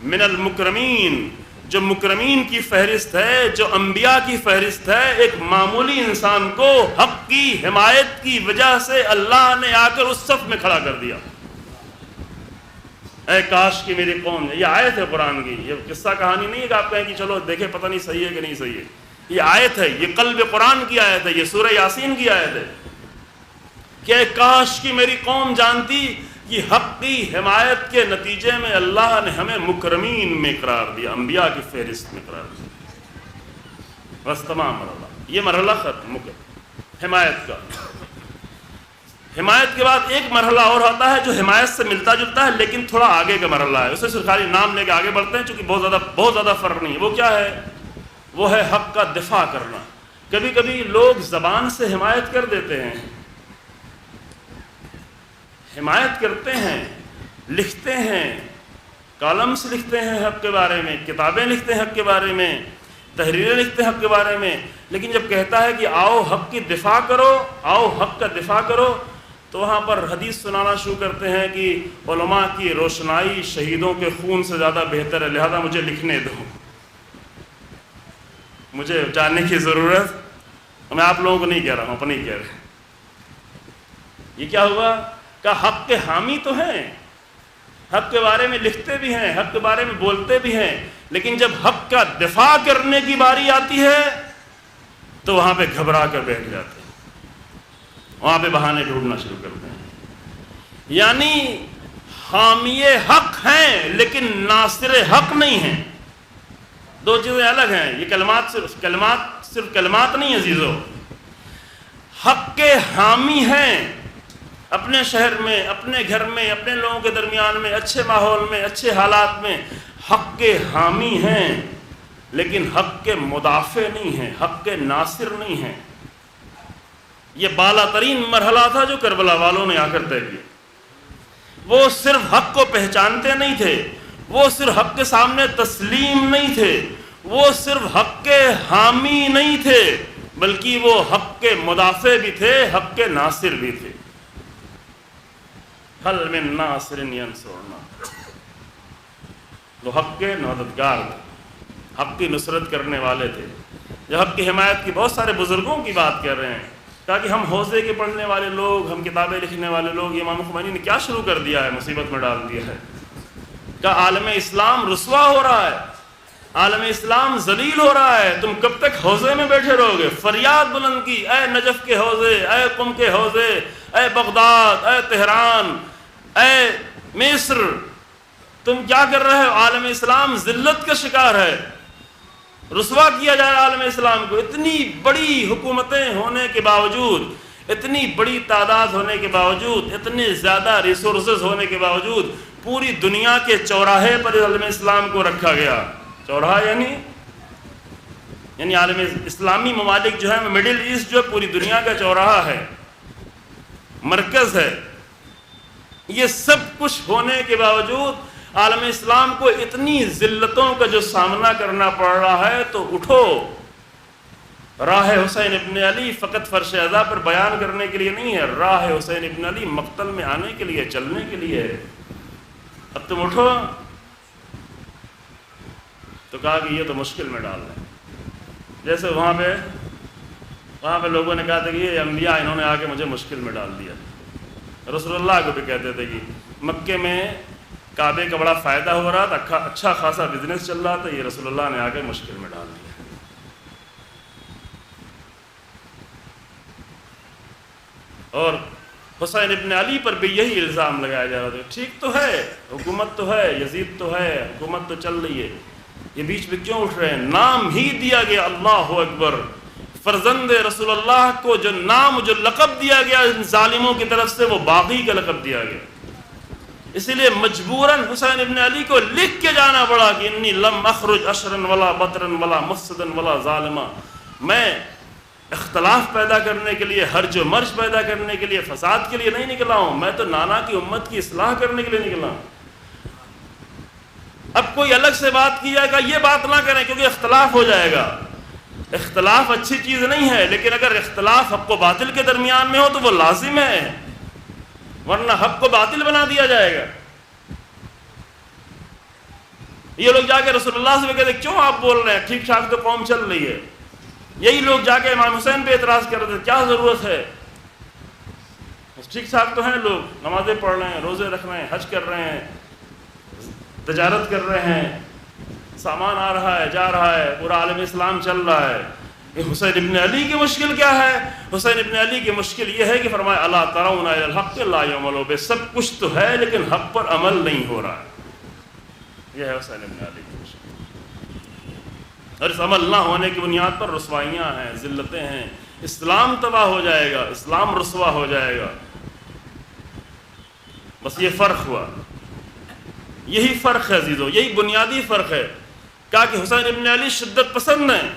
مِنَ الْمُكْرَمِينَ، جو مکرمین کی فہرست ہے، جو انبیاء کی فہرست ہے، ایک معمولی انسان کو حق کی حمایت کی وجہ سے اللہ نے آ کر اس صف میں کھڑا کر دیا۔ اے کاش کی میری قوم، یہ آیت ہے قرآن کی، یہ قصہ کہانی نہیں ہے کہ آپ کہیں کہ چلو دیکھیں پتہ نہیں صحیح ہے کہ نہیں صحیح ہے، یہ آیت ہے، یہ قلب قرآن کی آیت ہے، یہ سورہ یاسین کی آیت ہے کہ اے کاش کی میری قوم جانتی کہ حق کی حمایت کے نتیجے میں اللہ نے ہمیں مکرمین میں قرار دیا، انبیاء کی فہرست میں قرار دیا۔ بس تمام مرحلہ، یہ مرحلہ ختم حمایت کا۔ حمایت کے بعد ایک مرحلہ اور ہوتا ہے جو حمایت سے ملتا جلتا ہے لیکن تھوڑا آگے کا مرحلہ ہے، اسے صرف خالی نام لے کے آگے بڑھتے ہیں چونکہ بہت زیادہ فرق نہیں ہے۔ وہ کیا ہے؟ وہ ہے حق کا دفاع کرنا۔ کبھی کبھی لوگ زبان سے حمایت کر دیتے ہیں، حمایت کرتے ہیں، لکھتے ہیں، کالمس لکھتے ہیں حق کے بارے میں، کتابیں لکھتے ہیں حق کے بارے میں، تحریریں لکھتے ہیں حق کے بارے میں، لیکن جب کہتا ہے کہ آؤ حق کی دفاع کرو، آؤ حق کا دفاع کرو، تو وہاں پر حدیث سنانا شروع کرتے ہیں کہ علماء کی روشنائی شہیدوں کے خون سے زیادہ بہتر ہے، لہذا مجھے لکھنے دو، مجھے جاننے کی ضرورت۔ میں آپ لوگوں کو نہیں کہہ رہا ہوں، اپنے ہی کہہ رہے ہیں۔ یہ کیا ہوا کہ حق کے حامی تو ہیں، حق کے بارے میں لکھتے بھی ہیں، حق کے بارے میں بولتے بھی ہیں، لیکن جب حق کا دفاع کرنے کی باری آتی ہے تو وہاں پہ گھبرا کر بیٹھ جاتے ہیں، وہاں پہ بہانے ڈھونڈنا شروع کرتے ہیں۔ یعنی حامی حق ہیں لیکن ناصر حق نہیں ہیں، دو چیزیں الگ ہیں۔ یہ صرف کلمات نہیں عزیزو، حق کے حامی ہیں، اپنے شہر میں، اپنے گھر میں، اپنے لوگوں کے درمیان میں، اچھے ماحول میں، اچھے حالات میں حق کے حامی ہیں، لیکن حق کے مدافع نہیں ہیں، حق کے ناصر نہیں ہیں۔ یہ بالا ترین مرحلہ تھا جو کربلا والوں نے آ کر طے کیا۔ وہ صرف حق کو پہچانتے نہیں تھے، وہ صرف حق کے سامنے تسلیم نہیں تھے، وہ صرف حق کے حامی نہیں تھے، بلکہ وہ حق کے مدافع بھی تھے، حق کے ناصر بھی تھے۔ حل من ناصر ینصرنا، وہ حق کے مددگار تھے، حق کی نصرت کرنے والے تھے۔ جو حق کی حمایت کی بہت سارے بزرگوں کی بات کر رہے ہیں، تاکہ ہم حوزے کے پڑھنے والے لوگ، ہم کتابیں لکھنے والے لوگ، امام خمینی نے کیا شروع کر دیا ہے، مصیبت میں ڈال دیا ہے کہ عالم اسلام رسوا ہو رہا ہے، عالم اسلام ذلیل ہو رہا ہے، تم کب تک حوزے میں بیٹھے رہو گے؟ فریاد بلند کی، اے نجف کے حوزے، اے قم کے حوزے، اے بغداد، اے تہران، اے مصر، تم کیا کر رہے ہو؟ عالم اسلام ذلت کا شکار ہے، رسوا کیا جا رہا ہے عالم اسلام کو۔ اتنی بڑی حکومتیں ہونے کے باوجود، اتنی بڑی تعداد ہونے کے باوجود، اتنے زیادہ ریسورسز ہونے کے باوجود، پوری دنیا کے چوراہے پر عالم اسلام کو رکھا گیا۔ چوراہا یعنی عالم اسلامی ممالک جو ہے، مڈل ایسٹ جو پوری دنیا کا چوراہا ہے، مرکز ہے۔ یہ سب کچھ ہونے کے باوجود عالم اسلام کو اتنی ذلتوں کا جو سامنا کرنا پڑ رہا ہے، تو اٹھو، راہ حسین ابن علی فقط فرش عزا پر بیان کرنے کے لیے نہیں ہے، راہ حسین ابن علی مقتل میں آنے کے لیے، چلنے کے لیے ہے۔ اب تم اٹھو، تو کہا کہ یہ تو مشکل میں ڈال رہے ہیں۔ جیسے وہاں پہ لوگوں نے کہا تھا کہ یہ انبیاء انہوں نے آ کے مجھے مشکل میں ڈال دیا۔ رسول اللہ کو بھی کہتے تھے کہ مکے میں کعبے کا بڑا فائدہ ہو رہا تھا، اچھا خاصا بزنس چل رہا تھا، یہ رسول اللہ نے آ کے مشکل میں ڈال دیا۔ اور حسین ابن علی پر بھی یہی الزام لگایا جا رہا تھا۔ ٹھیک تو ہے، حکومت تو ہے، یزید تو ہے، حکومت تو چل رہی ہے، یہ بیچ میں کیوں اٹھ رہے ہیں؟ نام ہی دیا گیا اللہ اکبر، فرزند رسول اللہ کو جو نام، جو لقب دیا گیا ان ظالموں کی طرف سے، وہ باغی کا لقب دیا گیا۔ اسی لیے مجبوراً حسین ابن علی کو لکھ کے جانا پڑا کہ انی لم اخرج اشرن ولا بطرن ولا مفسدن ولا ظالما، میں اختلاف پیدا کرنے کے لیے، ہرج و مرج پیدا کرنے کے لیے، فساد کے لیے نہیں نکلا ہوں، میں تو نانا کی امت کی اصلاح کرنے کے لیے نکلا ہوں۔ اب کوئی الگ سے بات کی جائے گا، یہ بات نہ کریں کیونکہ اختلاف ہو جائے گا۔ اختلاف اچھی چیز نہیں ہے، لیکن اگر اختلاف حق و باطل کے درمیان میں ہو تو وہ لازم ہے، ورنہ حق کو باطل بنا دیا جائے گا۔ یہ لوگ جا کے رسول اللہ سے کہتے کیوں آپ بول رہے ہیں، ٹھیک ٹھاک تو قوم چل رہی ہے۔ یہی لوگ جا کے امام حسین پہ اعتراض کر رہے تھے، کیا ضرورت ہے، ٹھیک ٹھاک تو ہیں لوگ، نمازیں پڑھ رہے ہیں، روزے رکھ رہے ہیں، حج کر رہے ہیں، تجارت کر رہے ہیں، سامان آ رہا ہے جا رہا ہے، پورا عالم اسلام چل رہا ہے۔ حسین ابن علی کی مشکل کیا ہے؟ حسین ابن علی کی مشکل یہ ہے کہ فرمایا الا ترون الی الحق لا یعملوا بہ، سب کچھ تو ہے لیکن حق پر عمل نہیں ہو رہا ہے۔ یہ ہے حسین ابن علی کی مشکل، اور اس عمل نہ ہونے کی بنیاد پر رسوائیاں ہیں، ذلتیں ہیں، اسلام تباہ ہو جائے گا، اسلام رسوا ہو جائے گا۔ بس یہ فرق ہوا، یہی فرق ہے عزیزو، یہی بنیادی فرق ہے۔ کہا کہ حسین ابن علی شدت پسند ہیں،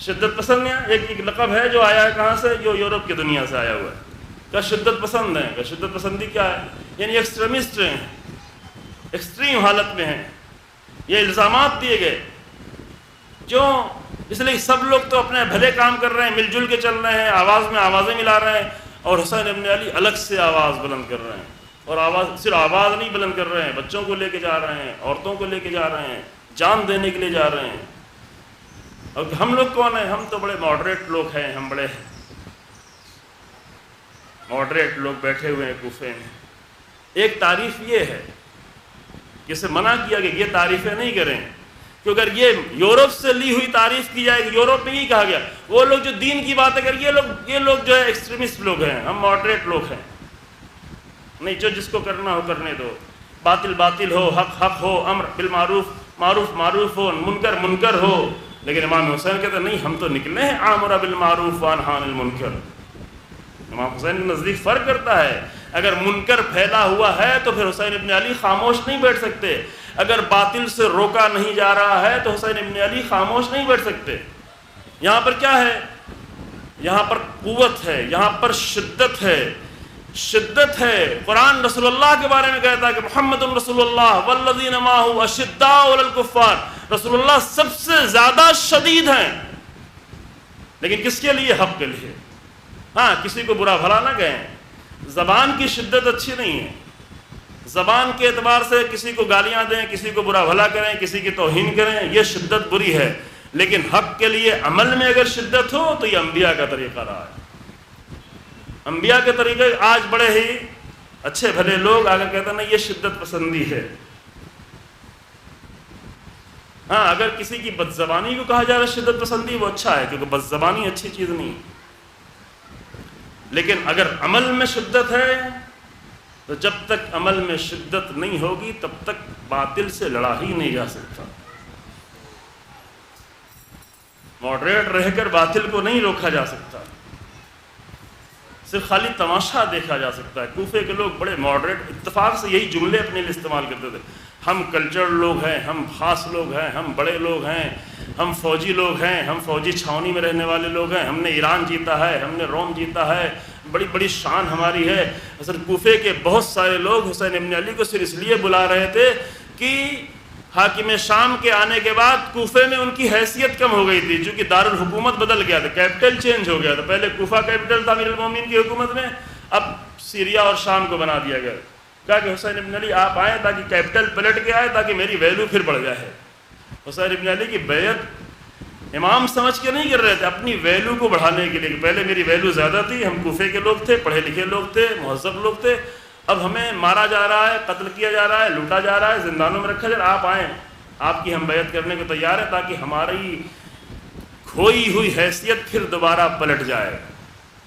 شدت پسند ہے، ایک لقب ہے جو آیا ہے کہاں سے، جو یورپ کی دنیا سے آیا ہوا ہے۔ کہ شدت پسند ہیں، کہ شدت پسندی کیا ہے، یعنی ایکسٹریمسٹ ہیں، ایکسٹریم حالت میں ہیں۔ یہ الزامات دیے گئے، کیوں؟ اس لیے سب لوگ تو اپنے بھلے کام کر رہے ہیں، مل جل کے چل رہے ہیں، آواز میں آوازیں ملا رہے ہیں، اور حسین ابن علی الگ سے آواز بلند کر رہے ہیں، اور آواز صرف آواز نہیں بلند کر رہے ہیں، بچوں کو لے کے جا رہے ہیں، عورتوں کو لے کے جا رہے ہیں، جان دینے کے لیے جا رہے ہیں۔ اور ہم لوگ کون ہیں؟ ہم تو بڑے ماڈریٹ لوگ ہیں، ہم بڑے ماڈریٹ لوگ بیٹھے ہوئے ہیں کوفے میں۔ ایک تعریف یہ ہے کہ اسے منع کیا کہ یہ تعریفیں نہیں کریں، کہ اگر یہ یورپ سے لی ہوئی تعریف کی جائے گی، یورپ میں یہ کہا گیا، وہ لوگ جو دین کی باتیں کر، یہ لوگ جو ہے ایکسٹریمسٹ لوگ ہیں، ہم ماڈریٹ لوگ ہیں۔ نہیں، جو جس کو کرنا ہو کرنے دو، باطل باطل ہو، حق حق ہو، امر بالمعروف معروف معروف ہو، منکر منکر ہو۔ لیکن امام حسین کہتے ہیں نہیں، ہم تو نکلے ہیں آمر بالمعروف وانہی عن المنکر۔ امام حسین کے نزدیک فرق کرتا ہے، اگر منکر پھیلا ہوا ہے تو پھر حسین ابن علی خاموش نہیں بیٹھ سکتے، اگر باطل سے روکا نہیں جا رہا ہے تو حسین ابن علی خاموش نہیں بیٹھ سکتے۔ یہاں پر کیا ہے؟ یہاں پر قوت ہے، یہاں پر شدت ہے، شدت ہے۔ قرآن رسول اللہ کے بارے میں کہتا ہے کہ محمد رسول اللہ والذین معہ اشداء علی الکفار، رسول اللہ سب سے زیادہ شدید ہیں، لیکن کس کے لیے؟ حق کے لیے۔ ہاں، کسی کو برا بھلا نہ کہیں، زبان کی شدت اچھی نہیں ہے، زبان کے اعتبار سے کسی کو گالیاں دیں، کسی کو برا بھلا کریں، کسی کی توہین کریں، یہ شدت بری ہے، لیکن حق کے لیے عمل میں اگر شدت ہو تو یہ انبیاء کا طریقہ رہا ہے۔ انبیاء کے طریقے آج بڑے ہی اچھے بھلے لوگ آگے کہتے ہیں نہیں یہ شدت پسندی ہے۔ ہاں، اگر کسی کی بد زبانی کو کہا جا رہا ہے شدت پسندی، وہ اچھا ہے، کیونکہ بد زبانی اچھی چیز نہیں، لیکن اگر عمل میں شدت ہے تو جب تک عمل میں شدت نہیں ہوگی تب تک باطل سے لڑا ہی نہیں جا سکتا۔ ماڈریٹ رہ کر باطل کو نہیں روکا جا سکتا، صرف خالی تماشا دیکھا جا سکتا ہے۔ کوفے کے لوگ بڑے ماڈریٹ، اتفاق سے یہی جملے اپنے لیے استعمال کرتے تھے، ہم کلچر لوگ ہیں، ہم خاص لوگ ہیں، ہم بڑے لوگ ہیں، ہم فوجی لوگ ہیں، ہم فوجی چھاونی میں رہنے والے لوگ ہیں، ہم نے ایران جیتا ہے، ہم نے روم جیتا ہے، بڑی بڑی شان ہماری ہے۔ اصل کوفے کے بہت سارے لوگ حسین ابن علی کو صرف اس لیے بلا رہے تھے کہ حاکم شام کے آنے کے بعد کوفے میں ان کی حیثیت کم ہو گئی تھی، چونکہ دارالحکومت بدل گیا تھا، کیپٹل چینج ہو گیا تھا۔ پہلے کوفہ کیپٹل تھا امیر المومنین کی حکومت میں، اب سیریا اور شام کو بنا دیا گیا۔ کہا کہ حسین ابن علی آپ آئیں تاکہ کیپٹل پلٹ کے آئے، تاکہ میری ویلیو پھر بڑھ جائے۔ حسین ابن علی کی بیعت امام سمجھ کے نہیں کر رہے تھے، اپنی ویلیو کو بڑھانے کے لیے، کہ پہلے میری ویلیو زیادہ تھی، ہم کوفے کے لوگ تھے، پڑھے لکھے لوگ تھے، مہذب لوگ تھے، اب ہمیں مارا جا رہا ہے، قتل کیا جا رہا ہے، لوٹا جا رہا ہے، زندانوں میں رکھا جا رہا ہے، آپ آئیں، آپ کی ہم بیعت کرنے کو تیار ہیں تاکہ ہماری کھوئی ہوئی حیثیت پھر دوبارہ پلٹ جائے۔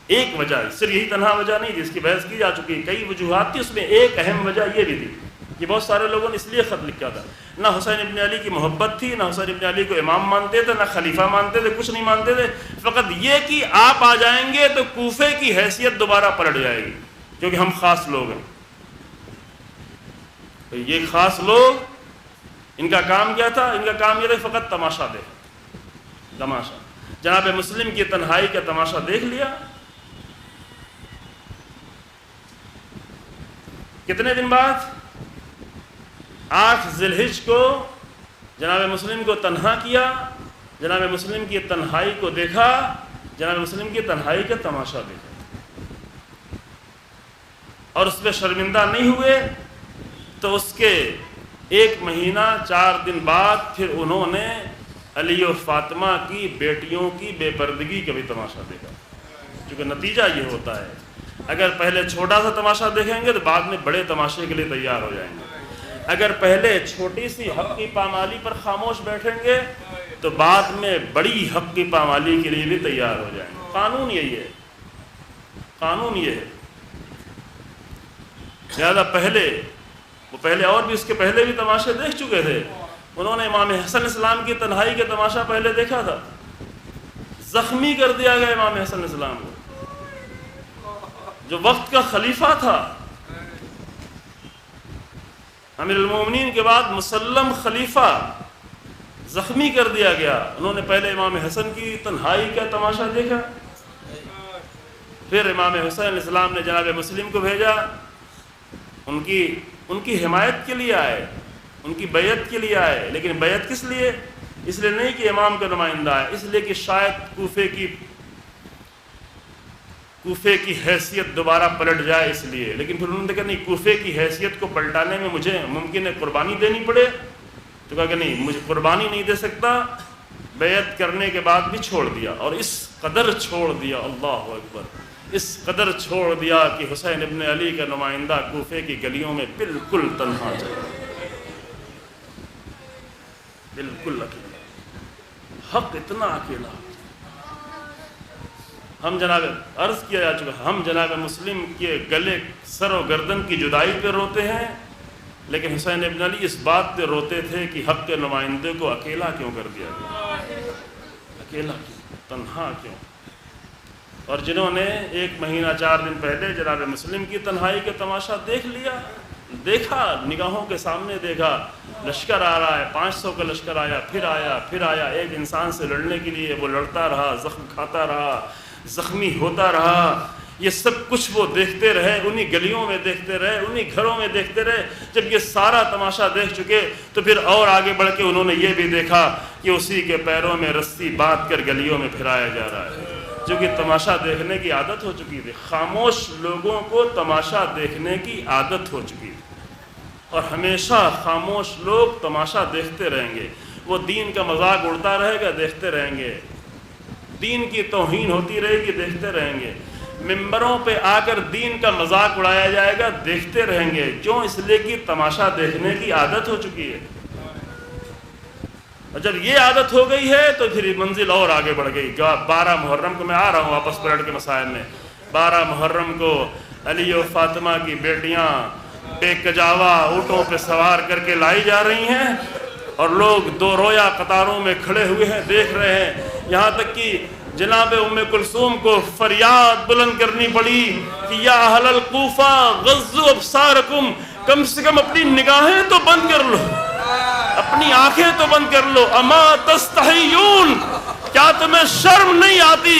ایک وجہ، صرف یہی تنہا وجہ نہیں تھی، اس کی بحث کی جا چکی ہے، کئی وجوہات تھی، اس میں ایک اہم وجہ یہ بھی تھی کہ بہت سارے لوگوں نے اس لیے خط لکھا تھا، نہ حسین ابن علی کی محبت تھی، نہ حسین ابن علی کو امام مانتے تھے، نہ خلیفہ مانتے تھے، کچھ نہیں مانتے تھے، فقط یہ کہ آپ آ جائیں گے تو کوفے کی حیثیت دوبارہ پلٹ جائے گی، کیونکہ ہم خاص لوگ ہیں۔ تو یہ خاص لوگ، ان کا کام کیا تھا؟ ان کا کام یہ تھا فقط تماشا دیکھ، تماشا۔ جناب مسلم کی تنہائی کا تماشا دیکھ لیا۔ کتنے دن بعد؟ 8 ذی الحجہ کو جناب مسلم کو تنہا کیا، جناب مسلم کی تنہائی کو دیکھا، جناب مسلم کی تنہائی کا تماشا دیکھا۔ اور اس پہ شرمندہ نہیں ہوئے تو اس کے 1 مہینہ 4 دن بعد پھر انہوں نے علی اور فاطمہ کی بیٹیوں کی بے پردگی کا بھی تماشا دیکھا. کیونکہ نتیجہ یہ ہوتا ہے اگر پہلے چھوٹا سا تماشا دیکھیں گے تو بعد میں بڑے تماشے کے لیے تیار ہو جائیں گے. اگر پہلے چھوٹی سی حق کی پامالی پر خاموش بیٹھیں گے تو بعد میں بڑی حق کی پامالی کے لیے بھی تیار ہو جائیں گے. قانون یہی ہے، قانون یہ ہے. زیادہ پہلے اور بھی اس کے پہلے بھی تماشے دیکھ چکے تھے. انہوں نے امام حسن اسلام کی تنہائی کا تماشا پہلے دیکھا تھا. زخمی کر دیا گیا امام حسن اسلام کو، جو وقت کا خلیفہ تھا، امیر المومنین کے بعد مسلم خلیفہ، زخمی کر دیا گیا. انہوں نے پہلے امام حسن کی تنہائی کا تماشا دیکھا، پھر امام حسین اسلام نے جناب مسلم کو بھیجا، ان کی حمایت کے لیے آئے، ان کی بیعت کے لیے آئے. لیکن بیعت کس لیے؟ اس لیے نہیں کہ امام کا نمائندہ ہے، اس لیے کہ شاید کوفے کی حیثیت دوبارہ پلٹ جائے اس لیے. لیکن پھر انہوں نے کہا نہیں، کوفے کی حیثیت کو پلٹانے میں مجھے ممکن ہے قربانی دینی پڑے. تو کہا کہ نہیں، مجھے قربانی نہیں دے سکتا. بیعت کرنے کے بعد بھی چھوڑ دیا، اور اس قدر چھوڑ دیا، اللہ اکبر، اس قدر چھوڑ دیا کہ حسین ابن علی کا نمائندہ کوفے کی گلیوں میں بالکل تنہا چلا، بالکل اکیلا. حق اتنا اکیلا. ہم جناب عرض کیا جا چکا، ہم جناب مسلم کے گلے، سر و گردن کی جدائی پہ روتے ہیں، لیکن حسین ابن علی اس بات پہ روتے تھے کہ حق کے نمائندے کو اکیلا کیوں کر دیا گیا، اکیلا کیوں، تنہا کیوں. اور جنہوں نے 1 مہینہ 4 دن پہلے جناب مسلم کی تنہائی کا تماشا دیکھا، نگاہوں کے سامنے دیکھا، لشکر آ رہا ہے، 500 کا لشکر آیا، پھر آیا، ایک انسان سے لڑنے کے لیے وہ لڑتا رہا، زخم کھاتا رہا، زخمی ہوتا رہا. یہ سب کچھ وہ دیکھتے رہے، انہی گلیوں میں دیکھتے رہے، انہی گھروں میں دیکھتے رہے. جب یہ سارا تماشا دیکھ چکے تو پھر اور آگے بڑھ کے انہوں نے یہ بھی دیکھا کہ اسی کے پیروں میں رسی باندھ کر گلیوں میں پھرایا جا رہا ہے. جو کہ تماشا دیکھنے کی عادت ہو چکی تھی. خاموش لوگوں کو تماشا دیکھنے کی عادت ہو چکی تھی، اور ہمیشہ خاموش لوگ تماشا دیکھتے رہیں گے. وہ دین کا مذاق اڑتا رہے گا، دیکھتے رہیں گے. دین کی توہین ہوتی رہے گی، دیکھتے رہیں گے. ممبروں پہ آ کر دین کا مذاق اڑایا جائے گا، دیکھتے رہیں گے. کیوں؟ اس لیے کہ تماشا دیکھنے کی عادت ہو چکی ہے. اور جب یہ عادت ہو گئی ہے تو پھر منزل اور آگے بڑھ گئی. 12 محرم کو، میں آ رہا ہوں واپس پلٹ کے مسائل میں، 12 محرم کو علی و فاطمہ کی بیٹیاں بے کجاوا اونٹوں پہ سوار کر کے لائی جا رہی ہیں، اور لوگ 2 رویا قطاروں میں کھڑے ہوئے ہیں، دیکھ رہے ہیں. یہاں تک کہ جناب ام کلثوم کو فریاد بلند کرنی پڑی کہ یا اہل الکوفہ غضوا ابصارکم، کم سے کم اپنی نگاہیں تو بند کر لو، اپنی آنکھیں تو بند کر لو. اما تستحیون، کیا تمہیں شرم نہیں آتی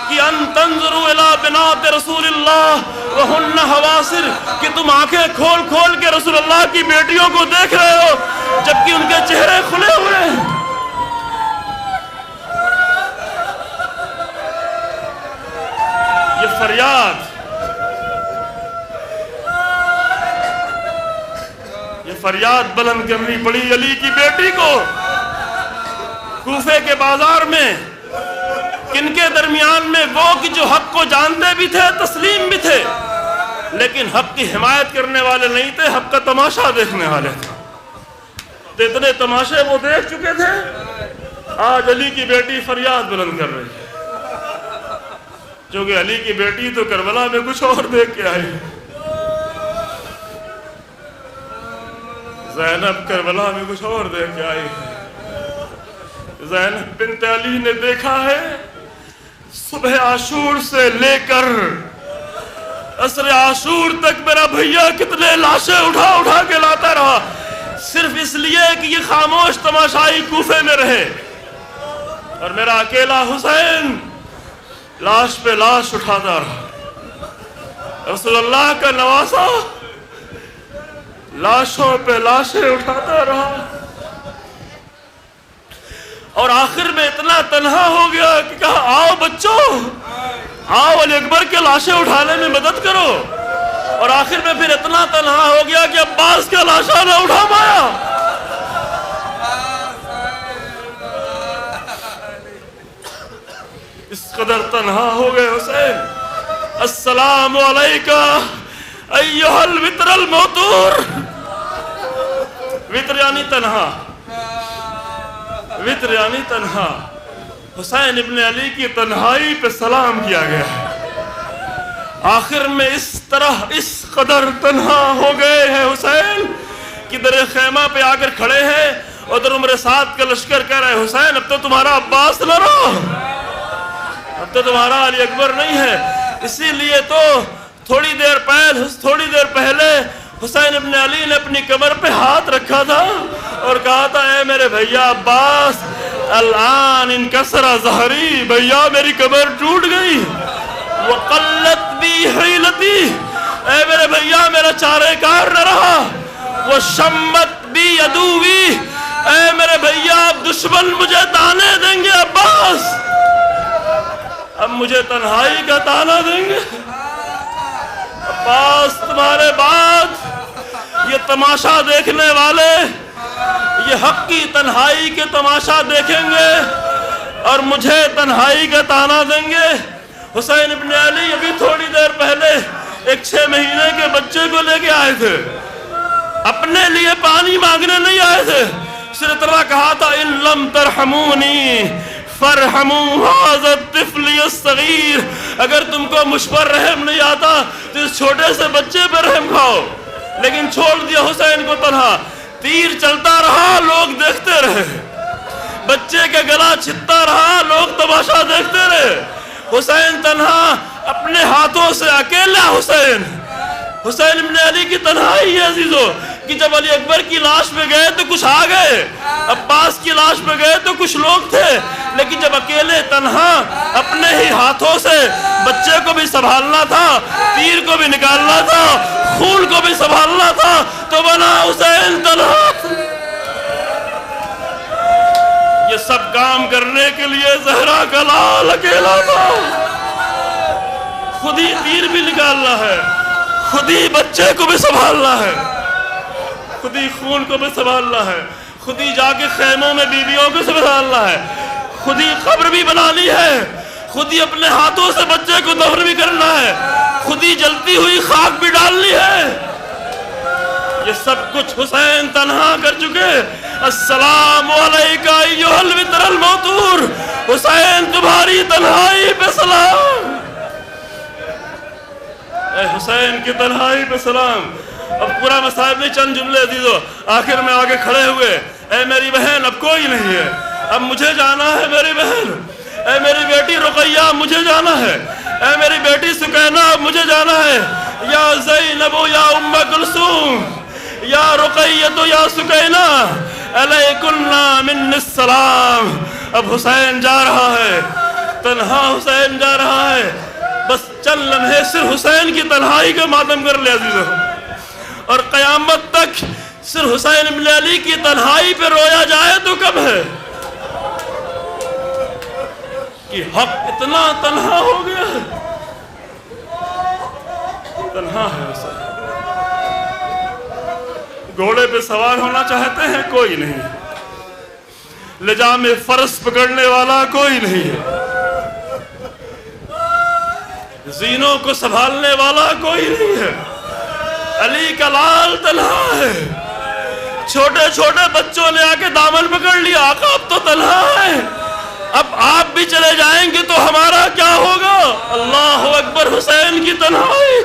کہ ان تنظروا الی بنات رسول اللہ وہن حواسر، کہ تم آنکھیں کھول کھول کے رسول اللہ کی بیٹیوں کو دیکھ رہے ہو جبکہ ان کے چہرے کھلے ہوئے ہیں. یہ فریاد بلند کرنی پڑی علی کی بیٹی کو. کوفے کے بازار میں کن کے درمیان میں؟ وہ کہ جو حق کو جانتے بھی تھے، تسلیم بھی تھے، لیکن حق کی حمایت کرنے والے نہیں تھے، حق کا تماشا دیکھنے والے تھے. تو اتنے تماشے وہ دیکھ چکے تھے. آج علی کی بیٹی فریاد بلند کر رہی ہے، کیونکہ علی کی بیٹی تو کربلا میں کچھ اور دیکھ کے آئی. زینب کربلا میں کچھ اور دیکھ کے آئی. زینب بنت علی نے دیکھا ہے صبح عاشور سے لے کر عصر عاشور تک میرا بھیا کتنے لاشیں اٹھا اٹھا کے لاتا رہا، صرف اس لیے کہ یہ خاموش تماشائی کوفے میں رہے، اور میرا اکیلا حسین لاش پہ لاش اٹھاتا رہا. رسول اللہ کا نواسا لاشوں پہ لاشیں اٹھاتا رہا، اور آخر میں اتنا تنہا ہو گیا کہ کہا آؤ بچوں، آؤ علی اکبر کے لاشیں اٹھانے میں مدد کرو. اور آخر میں پھر اتنا تنہا ہو گیا کہ عباس کا لاشا نہ اٹھا پایا. اس قدر تنہا ہو گئے حسین. السلام علیکہ ایھا الوتر الموتور. وتر یعنی تنہا، وتر یعنی تنہا. حسین ابن علی کی تنہائی پہ سلام کیا گیا. آخر میں اس طرح اس قدر تنہا ہو گئے ہیں حسین کہ در خیمہ پہ آ کر کھڑے ہیں. ادھر عمر سعد کا لشکر کہہ رہے حسین اب تو تمہارا عباس نہ رہا، اب تو تمہارا علی اکبر نہیں ہے. اسی لیے تو تھوڑی دیر پہلے حسین ابن علی نے اپنی کمر پہ ہاتھ رکھا تھا اور کہا تھا اے میرے بھیا عباس الان انکسر ظہری، بھیا میری کمر ٹوٹ گئی. وقلت بی حیلتی، اے میرے بھیا میرا چارے کار نہ رہا. وشمت بی عدوی، اے میرے بھیا اب دشمن مجھے تانے دیں گے عباس، اب مجھے تنہائی کا تانا دیں گے. عباس تمہارے بعد یہ تماشا دیکھنے والے یہ حق کی تنہائی کے تماشا دیکھیں گے اور مجھے تنہائی کا تانا دیں گے. حسین ابن علی ابھی تھوڑی دیر پہلے ایک 6 مہینے کے بچے کو لے کے آئے تھے، اپنے لیے پانی مانگنے نہیں آئے تھے. صرف اتنا کہا تھا ان لم ترحمونی فرحموا ھذا الطفل الصغیر، اگر تم کو مجھ پر رحم نہیں آتا تو اس چھوٹے سے بچے پر رحم کھاؤ. لیکن چھوڑ دیا حسین کو تنہا. تیر چلتا رہا، لوگ دیکھتے رہے. بچے کا گلا چھتتا رہا، لوگ تماشا دیکھتے رہے. حسین تنہا اپنے ہاتھوں سے اکیلا. حسین ابن علی کی تنہائی ہے عزیزو کہ جب علی اکبر کی لاش پہ گئے تو کچھ آ گئے، عباس کی لاش پہ گئے تو کچھ لوگ تھے، لیکن جب اکیلے تنہا اپنے ہی ہاتھوں سے بچے کو بھی سنبھالنا تھا، تیر کو بھی نکالنا تھا، خون کو بھی سنبھالنا تھا، تو بنا حسین تنہا. یہ سب کام کرنے کے لیے زہرا کا لال اکیلا تھا. خود ہی تیر بھی نکالنا ہے، خود ہی بچے کو بھی سنبھالنا ہے، خود ہی خون کو بھی سنبھالنا ہے، خود ہی جا کے خیموں میں بیویوں کو سنبھالنا ہے، خود ہی قبر بھی بنانی ہے، خود ہی اپنے ہاتھوں سے بچے کو دفن بھی کرنا ہے، خود ہی جلتی ہوئی خاک بھی ڈالنی ہے. یہ سب کچھ حسین تنہا کر چکے. السلام علیکہ ایھا الوتر الموتور. حسین تمہاری تنہائی پہ سلام، اے حسین کی تنہائی پہ سلام. اب پورا مصائب نہیں، چند جملے عزیزو. آخر میں آگے کھڑے ہوئے، اے میری بہن اب کوئی نہیں ہے، اب مجھے جانا ہے میری بہن. اے میری بیٹی رقیہ مجھے جانا ہے، اے میری بیٹی سکینہ اب مجھے جانا ہے. یا زینب یا ام کلثوم یا رقیہ یا سکینہ علیکن من السلام. اب حسین جا رہا ہے، تنہا حسین جا رہا ہے. بس چند لمحے صرف حسین کی تنہائی کا ماتم کر لے عزیزو، اور قیامت تک صرف حسین ابن علی کی تنہائی پہ رویا جائے تو کم ہے کہ حق اتنا تنہا ہو گیا ہے. تنہا ہے حسین. گھوڑے پہ سوار ہونا چاہتے ہیں، کوئی نہیں. لجام فرس پکڑنے والا کوئی نہیں ہے. زینوں کو سنبھالنے والا کوئی نہیں ہے. علی کا لال تنہا ہے. چھوٹے چھوٹے بچوں نے آ کے دامن پکڑ لیا، آقا اب تو تنہا ہے، اب آپ بھی چلے جائیں گے تو ہمارا کیا ہوگا. اللہ اکبر. حسین کی تنہائی.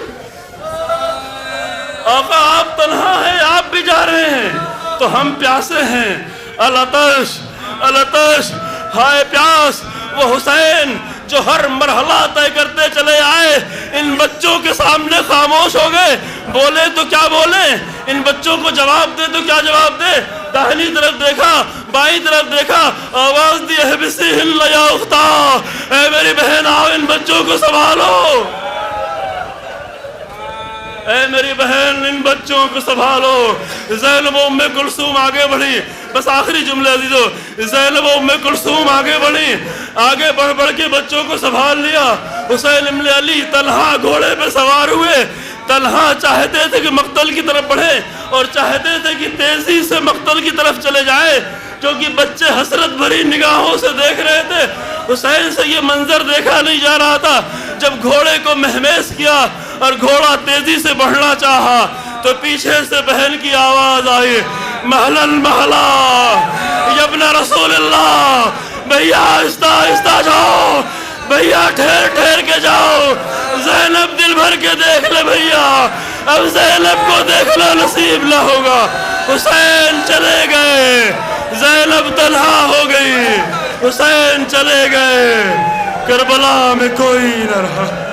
آقا آپ تنہا ہیں، آپ بھی جا رہے ہیں تو ہم پیاسے ہیں. العطش العطش، ہائے پیاس. وہ حسین جو ہر مرحلہ طے کرتے چلے آئے، ان بچوں کے سامنے خاموش ہو گئے. بولے تو کیا بولیں، ان بچوں کو جواب دے تو کیا جواب دے. داہنی طرف دیکھا، بائیں طرف دیکھا، آواز دی احبسیہن یا اختہ، اے میری بہن آؤ ان بچوں کو سنبھالو، اے میری بہن ان بچوں کو سنبھالو. زینب ام کلثوم آگے بڑھی. بس آخری جملے عزیزو. زینب ام کلثوم آگے بڑھی، آگے بڑھ کے بچوں کو سنبھال لیا. حسین ابن علی تنہا گھوڑے پہ سوار ہوئے، طلحہ چاہتے تھے کہ مقتل کی طرف بڑھے اور چاہتے تھے کہ تیزی سے مقتل کی طرف چلے جائے، کیونکہ بچے حسرت بھری نگاہوں سے دیکھ رہے تھے۔ حسین سے یہ منظر دیکھا نہیں جا رہا تھا۔ جب گھوڑے کو مہمیز کیا اور گھوڑا تیزی سے بڑھنا چاہا تو پیچھے سے بہن کی آواز آئی، محلن محلا یا ابن رسول اللہ، بھیا آہستہ آہستہ جاؤ، بھیا ٹھہر ٹھہر کے جاؤ، زینب دل بھر کے دیکھ لے بھیا، اب زینب کو دیکھنا نصیب نہ ہوگا۔ حسین چلے گئے، زینب تنہا ہو گئی، حسین چلے گئے، کربلا میں کوئی نہ رہا۔